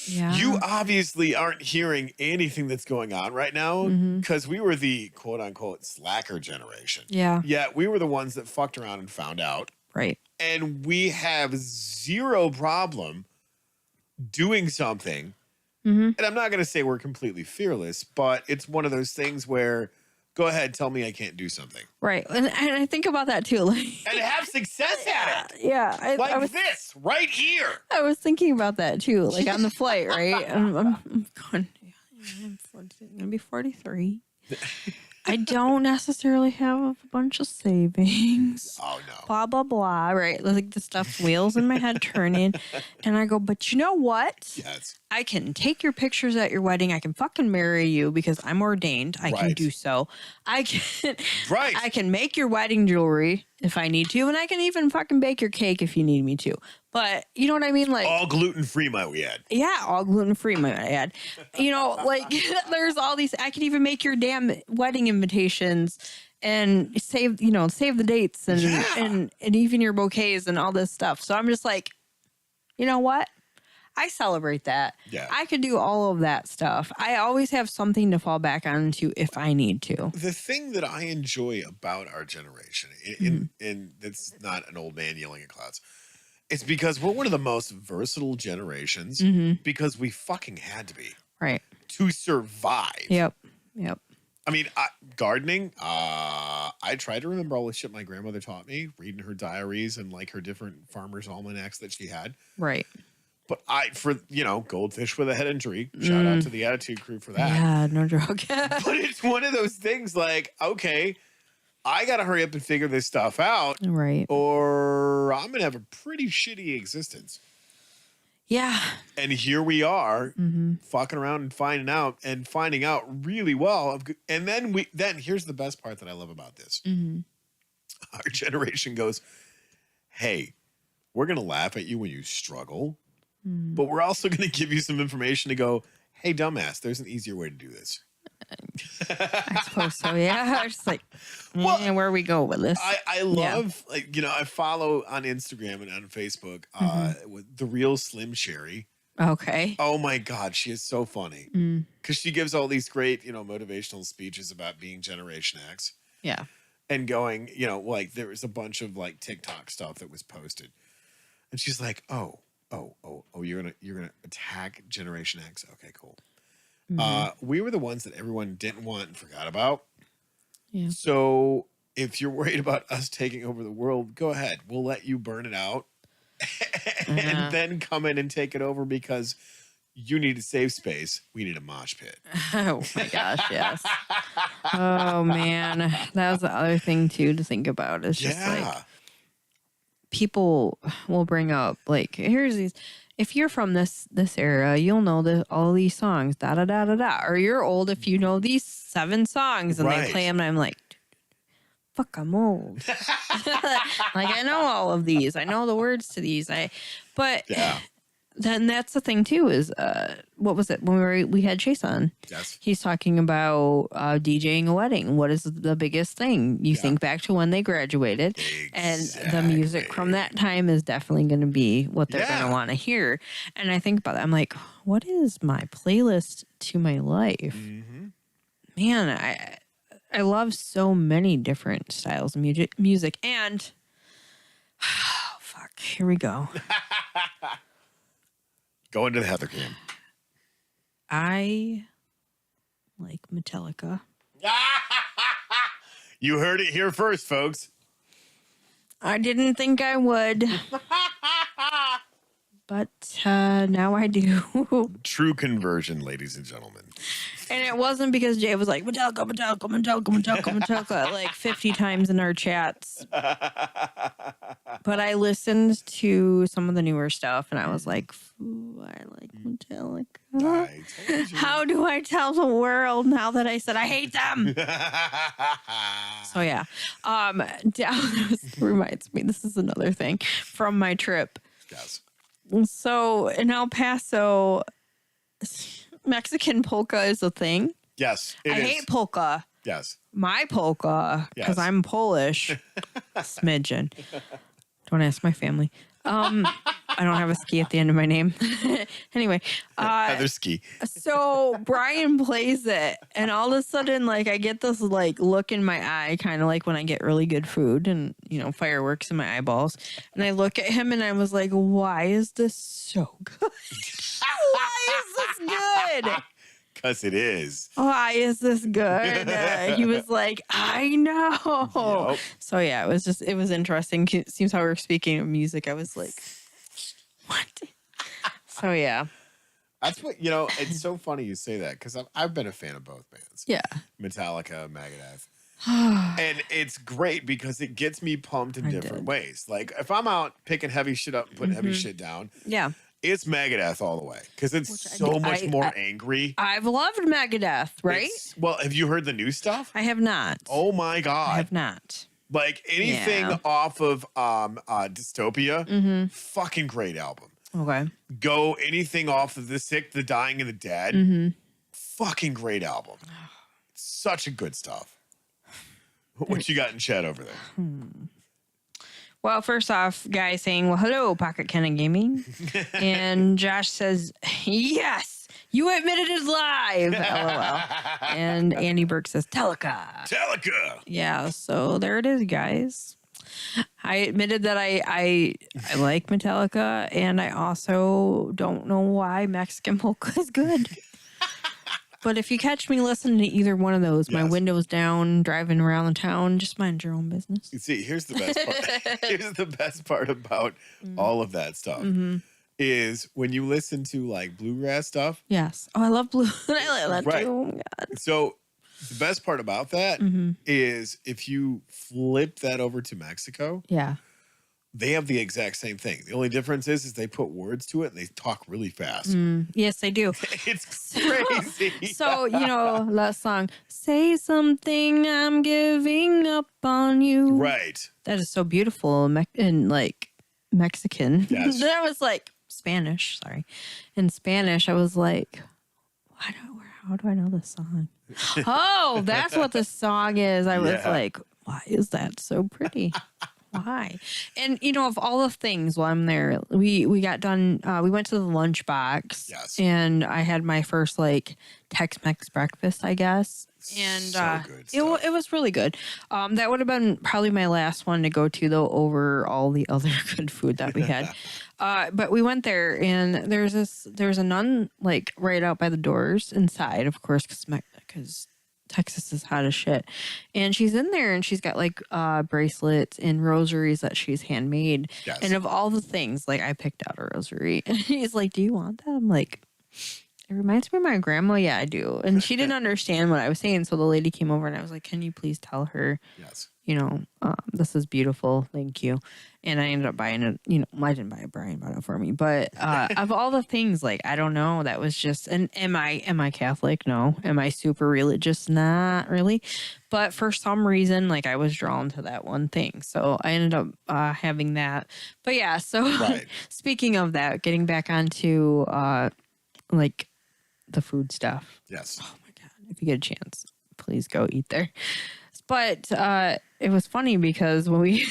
you obviously aren't hearing anything that's going on right now, because we were the quote unquote slacker generation. Yeah. Yet we were the ones that fucked around and found out. Right. And we have zero problem doing something. And I'm not going to say we're completely fearless, but it's one of those things where, go ahead, tell me I can't do something. Right. And I think about that too. Like, and have success at it. Yeah. I was, this right here. I was thinking about that too, like on the flight, right? I'm going, I'm going to be 43. I don't necessarily have a bunch of savings. Oh, no. Blah, blah, blah. Right. Like the stuff's wheels in my head turning. And I go, but you know what? Yes. I can take your pictures at your wedding. I can fucking marry you because I'm ordained. I can do so. I can make your wedding jewelry if I need to. And I can even fucking bake your cake if you need me to. But you know what I mean? Like all gluten-free, might we add? Yeah, all gluten-free, might I add. You know, like there's all these. I can even make your damn wedding invitations and save the dates and even your bouquets and all this stuff. So I'm just like, you know what? I celebrate that. Yeah. I could do all of that stuff. I always have something to fall back onto if I need to. The thing that I enjoy about our generation, and that's not an old man yelling at clouds. It's because we're one of the most versatile generations because we fucking had to be. Right. To survive. Yep. I mean, gardening, I try to remember all the shit my grandmother taught me, reading her diaries and like her different farmer's almanacs that she had. Right. But goldfish with a head injury. Shout out to the Attitude Crew for that. Yeah, no joke. But it's one of those things like, okay, I got to hurry up and figure this stuff out. Right. Or I'm going to have a pretty shitty existence. Yeah. And here we are fucking around and finding out really well. And then here's the best part that I love about this. Our generation goes, hey, we're going to laugh at you when you struggle, but we're also going to give you some information to go, hey, dumbass, there's an easier way to do this. I suppose so. Yeah. I was just like, where we go with this? I love, I follow on Instagram and on Facebook with the real Slim Sherry. Okay. Oh my God, she is so funny because she gives all these great, motivational speeches about being Generation X. Yeah. And going, like there was a bunch of like TikTok stuff that was posted, and she's like, oh, you're gonna attack Generation X. Okay, cool. We were the ones that everyone didn't want and forgot about. Yeah. So if you're worried about us taking over the world, go ahead. We'll let you burn it out and then come in and take it over because you need a safe space. We need a mosh pit. Oh my gosh, yes. Oh man. That was the other thing too to think about. It's just like people will bring up like, here's these. If you're from this era, you'll know all these songs, da da da da da. Or you're old if you know these 7 songs and they play them, and I'm like, fuck, I'm old. Like I know all of these, I know the words to these. Then that's the thing too. Is what was it when we had Chase on? Yes, he's talking about DJing a wedding. What is the biggest thing? You think back to when they graduated, and the music from that time is definitely going to be what they're going to want to hear. And I think about that. I'm like, what is my playlist to my life? Man, I love so many different styles of music, and fuck, here we go. Go into the Heather Cam. I like Metallica. You heard it here first, folks. I didn't think I would. But now I do. True conversion, ladies and gentlemen. And it wasn't because Jay was like, Metallica, like 50 times in our chats. But I listened to some of the newer stuff and I was like, ooh, I like Metallica. How do I tell the world now that I said I hate them? So yeah. This reminds me, this is another thing from my trip. Yes. So in El Paso, Mexican polka is a thing. Yes, I hate polka. Yes. My polka, because I'm Polish. Smidgen. Don't ask my family. I don't have a ski at the end of my name. Anyway. Heather Ski. So Brian plays it, and all of a sudden, like, I get this, like, look in my eye, kind of like when I get really good food and, fireworks in my eyeballs. And I look at him, and I was like, why is this so good? Why is this good? Because it is. Why is this good? He was like, I know. Yep. So yeah, it was interesting. It seems how we were speaking of music. I was like, what? So yeah. That's what, it's so funny you say that because I've been a fan of both bands. Yeah. Metallica, Megadeth. And it's great because it gets me pumped in different ways. Like if I'm out picking heavy shit up and putting heavy shit down, yeah, it's Megadeth all the way because it's so much more angry. I've loved Megadeth, right? Well, have you heard the new stuff? I have not. Oh my God. I have not. Like anything off of Dystopia, fucking great album. Okay. Go anything off of The Sick, The Dying, and The Dead, fucking great album. Such a good stuff. What you got in chat over there? Well, first off, guy saying, well, hello, Pocket Cannon Gaming. And Josh says, yes, you admitted it live. LOL. And Andy Burke says, Telica. Telica. Yeah, so there it is, guys. I admitted that I like Metallica, and I also don't know why Mexican polka is good. But if you catch me listening to either one of those, my window's down, driving around the town, just mind your own business. You see, here's the best part. Here's the best part about all of that stuff is when you listen to like bluegrass stuff. Yes. Oh, I love blue. I like that too. Oh my God. So the best part about that is if you flip that over to Mexico. Yeah. They have the exact same thing. The only difference is they put words to it and they talk really fast. Yes, they do. It's crazy. So, that song, say something, I'm giving up on you. Right. That is so beautiful and like Mexican. Yes. That was like Spanish, sorry. In Spanish, I was like, how do I know this song? Oh, that's what the song is. I was like, why is that so pretty? Why? And of all the things while I'm there, we got done. We went to the lunchbox. Yes. And I had my first like Tex-Mex breakfast, I guess. And so good it was really good. That would have been probably my last one to go to though, over all the other good food that we had. But we went there, and there's a nun like right out by the doors inside, of course, because Texas is hot as shit. And she's in there, and she's got like bracelets and rosaries that she's handmade. Yes. And of all the things, like I picked out a rosary, and he's like, do you want that? I'm like, it reminds me of my grandma. Yeah, I do. And she didn't understand what I was saying. So the lady came over, and I was like, can you please tell her, yes, this is beautiful. Thank you. And I ended up buying it. I didn't buy it. Brian bought it for me. But of all the things, like, I don't know, that was just, and am I Catholic? No. Am I super religious? Not really. But for some reason, like, I was drawn to that one thing. So I ended up having that. But yeah, so speaking of that, getting back onto like the food stuff. Yes. Oh my God. If you get a chance, please go eat there. But it was funny because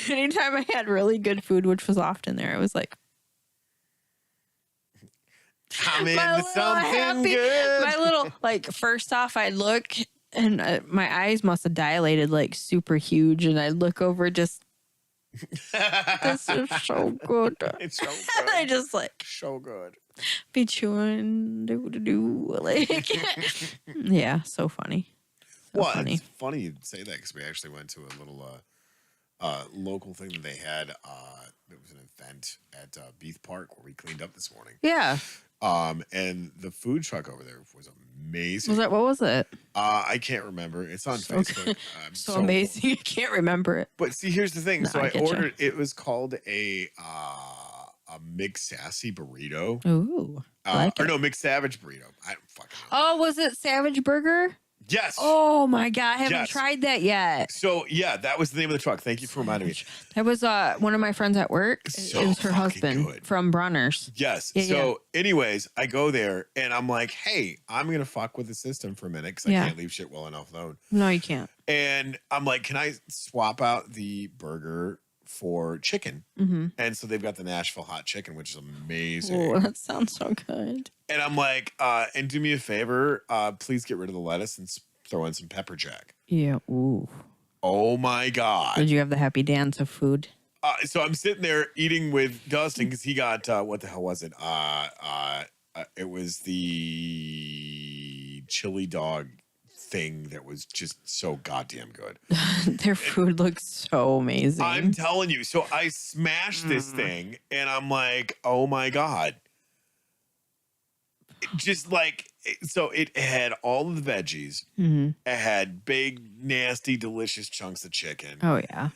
anytime I had really good food, which was often there, I was like, I'm into something good. My little, like, first off, I'd look, and my eyes must have dilated like super huge, and I'd look over just, this is so good. It's so good. And I just like, so good. Be chewing, like, yeah, so funny. Funny. It's funny you say that because we actually went to a little local thing that they had. It was an event at Beath Park where we cleaned up this morning. Yeah. And the food truck over there was amazing. What was it? I can't remember. It's on Facebook. So amazing. I can't remember it. But see, here's the thing. So I ordered. It was called a McSassy burrito. Ooh. Mixed Savage burrito. I don't fucking know. Oh, was it Savage Burger? Yes. Oh my God, I haven't tried that yet. So yeah, that was the name of the truck. Thank you for reminding me. That was one of my friends at work. It was her husband from Bronner's. Yes. Anyways, I go there and I'm like, hey, I'm gonna fuck with the system for a minute because I can't leave shit well enough alone. No, you can't. And I'm like, can I swap out the burger for chicken? And so they've got the Nashville hot chicken, which is amazing. Oh, that sounds so good. And I'm like, and do me a favor, please get rid of the lettuce and throw in some pepper jack. Yeah. Ooh. Oh my God. Did you have the happy dance of food? So I'm sitting there eating with Dustin because he got, what the hell was it? It was the chili dog thing that was just so goddamn good. Their food looks so amazing. I'm telling you. So I smashed this thing and I'm like, oh my God. just like, so it had all of the veggies. Mm-hmm. It had big, nasty, delicious chunks of chicken. Oh yeah.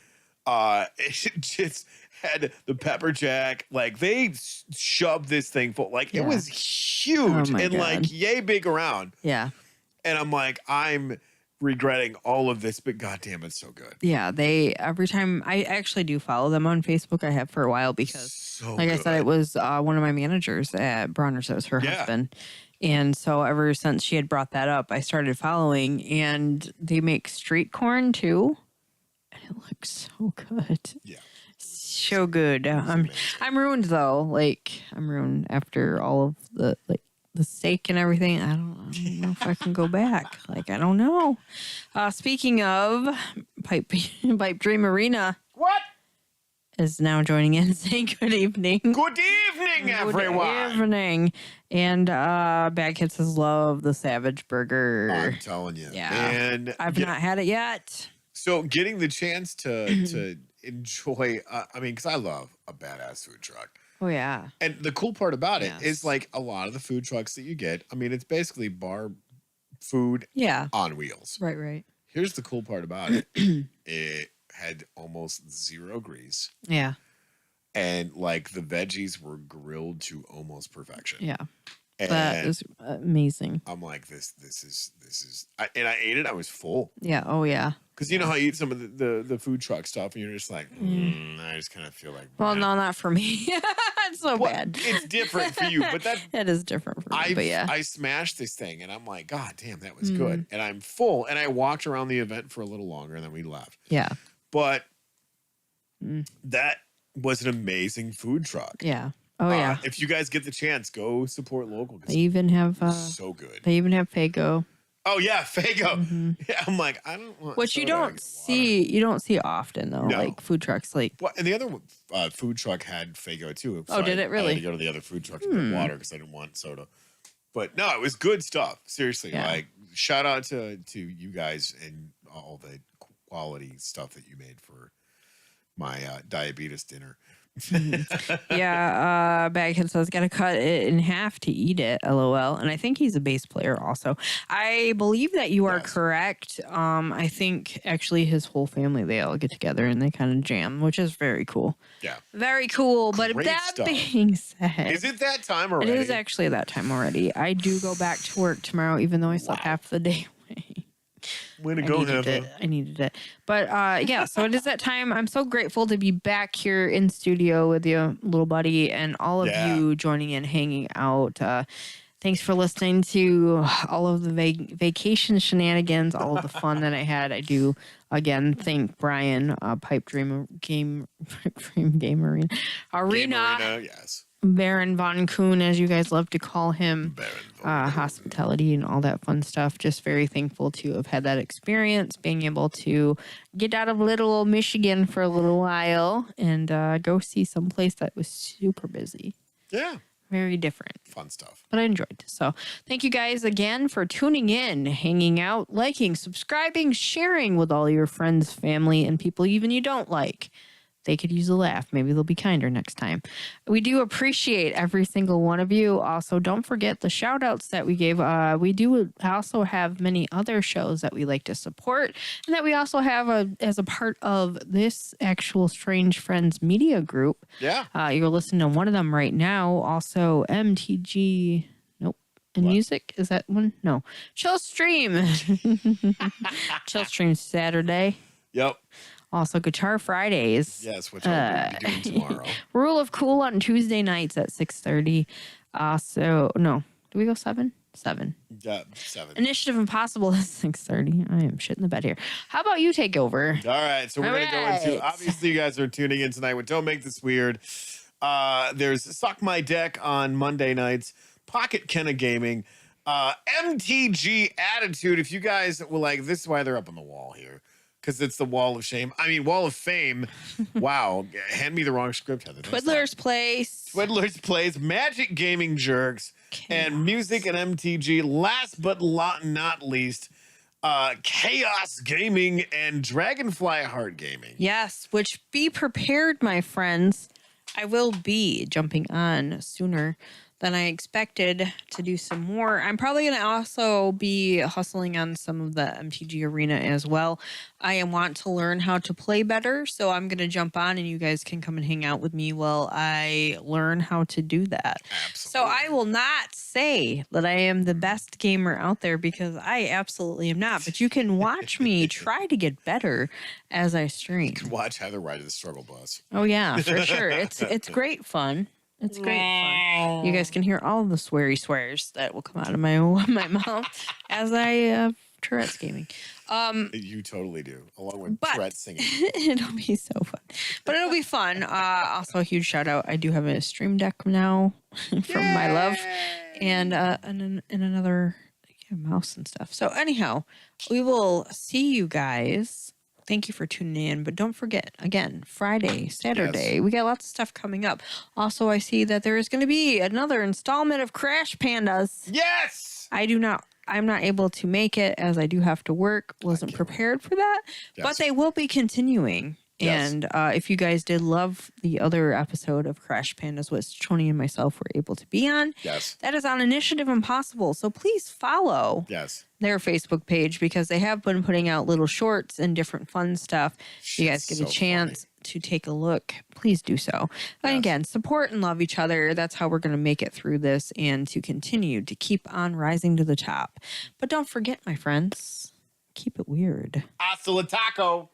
It just had the pepper jack. Like they shoved this thing full. Like it was huge Oh, and God. like yay big around. Yeah. And I'm like, I'm regretting all of this, but goddamn, it's so good. Yeah, they every time I actually do follow them on Facebook. I have for a while because, So like I good. said, it was one of my managers at Bronner's. It was her husband, and so ever since she had brought that up, I started following. And they make street corn too, and it looks so good. Yeah, So good. I'm ruined though. Like I'm ruined after all of the steak and everything. I don't know if I can go back. Like I don't know. Speaking of Pipe Dream Arena, what is now joining in, saying good evening. Good evening, everyone. Good evening. And Bad Kids says love the Savage Burger. I'm telling you. Yeah. And I've not had it yet. So getting the chance to enjoy, I mean, because I love a badass food truck. Oh, yeah. And the cool part about it is like a lot of the food trucks that you get, I mean, it's basically bar food on wheels. Right. Here's the cool part about it. It had almost zero grease. Yeah. And like the veggies were grilled to almost perfection. Yeah. And that is amazing. I'm like, this is, and I ate it. I was full. Yeah. Oh, yeah. Because you know how you eat some of the food truck stuff, and you're just like, I just kind of feel like. Well, no, not for me. It's so bad. It's different for you, but it is different for me. But yeah, I smashed this thing, and I'm like, God damn, that was good. And I'm full, and I walked around the event for a little longer, and then we left. Yeah, but that was an amazing food truck. Yeah. Oh yeah. If you guys get the chance, go support local. They even have so good. They even have Fago. Oh yeah, Fago. Yeah, I'm like, I don't want. Which you don't see. You don't see often though. No. Like food trucks, like. Well, and the other food truck had Fago too. So did it really? I had to go to the other food truck to get water because I didn't want soda. But no, it was good stuff. Seriously, like shout out to you guys and all the quality stuff that you made for my diabetes dinner. Yeah, Baghead says gotta cut it in half to eat it, LOL. And I think he's a bass player also. I believe that you are correct. I think actually his whole family, they all get together and they kind of jam, which is very cool. Yeah, very cool. But that being said, is it that time already? It is actually that time already. I do go back to work tomorrow, even though I slept half the day away. Way to go, Heather. I needed it. But yeah, so it is that time. I'm so grateful to be back here in studio with you, little buddy, and all of you joining in, hanging out. Thanks for listening to all of the vacation shenanigans, all of the fun that I had. I do, again, thank Brian, Pipe Dream Arena. Yes. Baron Von Kuhn, as you guys love to call him, hospitality and all that fun stuff. Just very thankful to have had that experience, being able to get out of little old Michigan for a little while and go see someplace that was super busy. Yeah. Very different. Fun stuff. But I enjoyed it. So thank you guys again for tuning in, hanging out, liking, subscribing, sharing with all your friends, family, and people even you don't like. They could use a laugh. Maybe they'll be kinder next time. We do appreciate every single one of you. Also, don't forget the shout outs that we gave. We do also have many other shows that we like to support and that we also have as a part of this actual Strange Friends media group. Yeah. You're listening to one of them right now. Also, MTG. Nope. And music. Is that one? No. Chill Stream. Chill Stream Saturday. Yep. Also, Guitar Fridays. Yes, which I'll be doing tomorrow. Rule of Cool on Tuesday nights at 6:30. So, no. Do we go 7? 7. Yeah, 7. Initiative Impossible is 6:30. I am shitting the bed here. How about you take over? All right. So we're going to go into, obviously you guys are tuning in tonight with Don't Make This Weird. There's Suck My Deck on Monday nights. Pocket Kenna Gaming. MTG Attitude. If you guys were like, this is why they're up on the wall here. Because it's the Wall of Shame. I mean, Wall of Fame. Wow. Hand me the wrong script, Heather. Twiddler's Place. Twiddler's Place. Magic Gaming Jerks. And Music and MTG. Last but not least, Chaos Gaming and Dragonfly Heart Gaming. Yes, which be prepared, my friends. I will be jumping on sooner than I expected to do some more. I'm probably going to also be hustling on some of the MTG Arena as well. I want to learn how to play better, so I'm going to jump on and you guys can come and hang out with me while I learn how to do that. Absolutely. So I will not say that I am the best gamer out there because I absolutely am not, but you can watch me try to get better as I stream. You can watch Heather ride the struggle bus. Oh yeah, for sure. It's great fun. It's great fun. You guys can hear all the swears that will come out of my mouth as I Tourette's gaming. You totally do, along with Tourette singing. It'll be so fun. But it'll be fun. Also, a huge shout out. I do have a stream deck now from my love, and another mouse and stuff. So anyhow, we will see you guys. Thank you for tuning in, but don't forget, again, Friday, Saturday, we got lots of stuff coming up. Also, I see that there is going to be another installment of Crash Pandas. Yes! I'm not able to make it as I do have to work. Wasn't prepared for that, but they will be continuing. Yes. And if you guys did love the other episode of Crash Pandas, which Tony and myself were able to be on, that is on Initiative Impossible. So please follow their Facebook page because they have been putting out little shorts and different fun stuff. If you guys get a chance to take a look, please do so. And again, support and love each other. That's how we're going to make it through this and to continue to keep on rising to the top. But don't forget, my friends, keep it weird. Hasta la taco.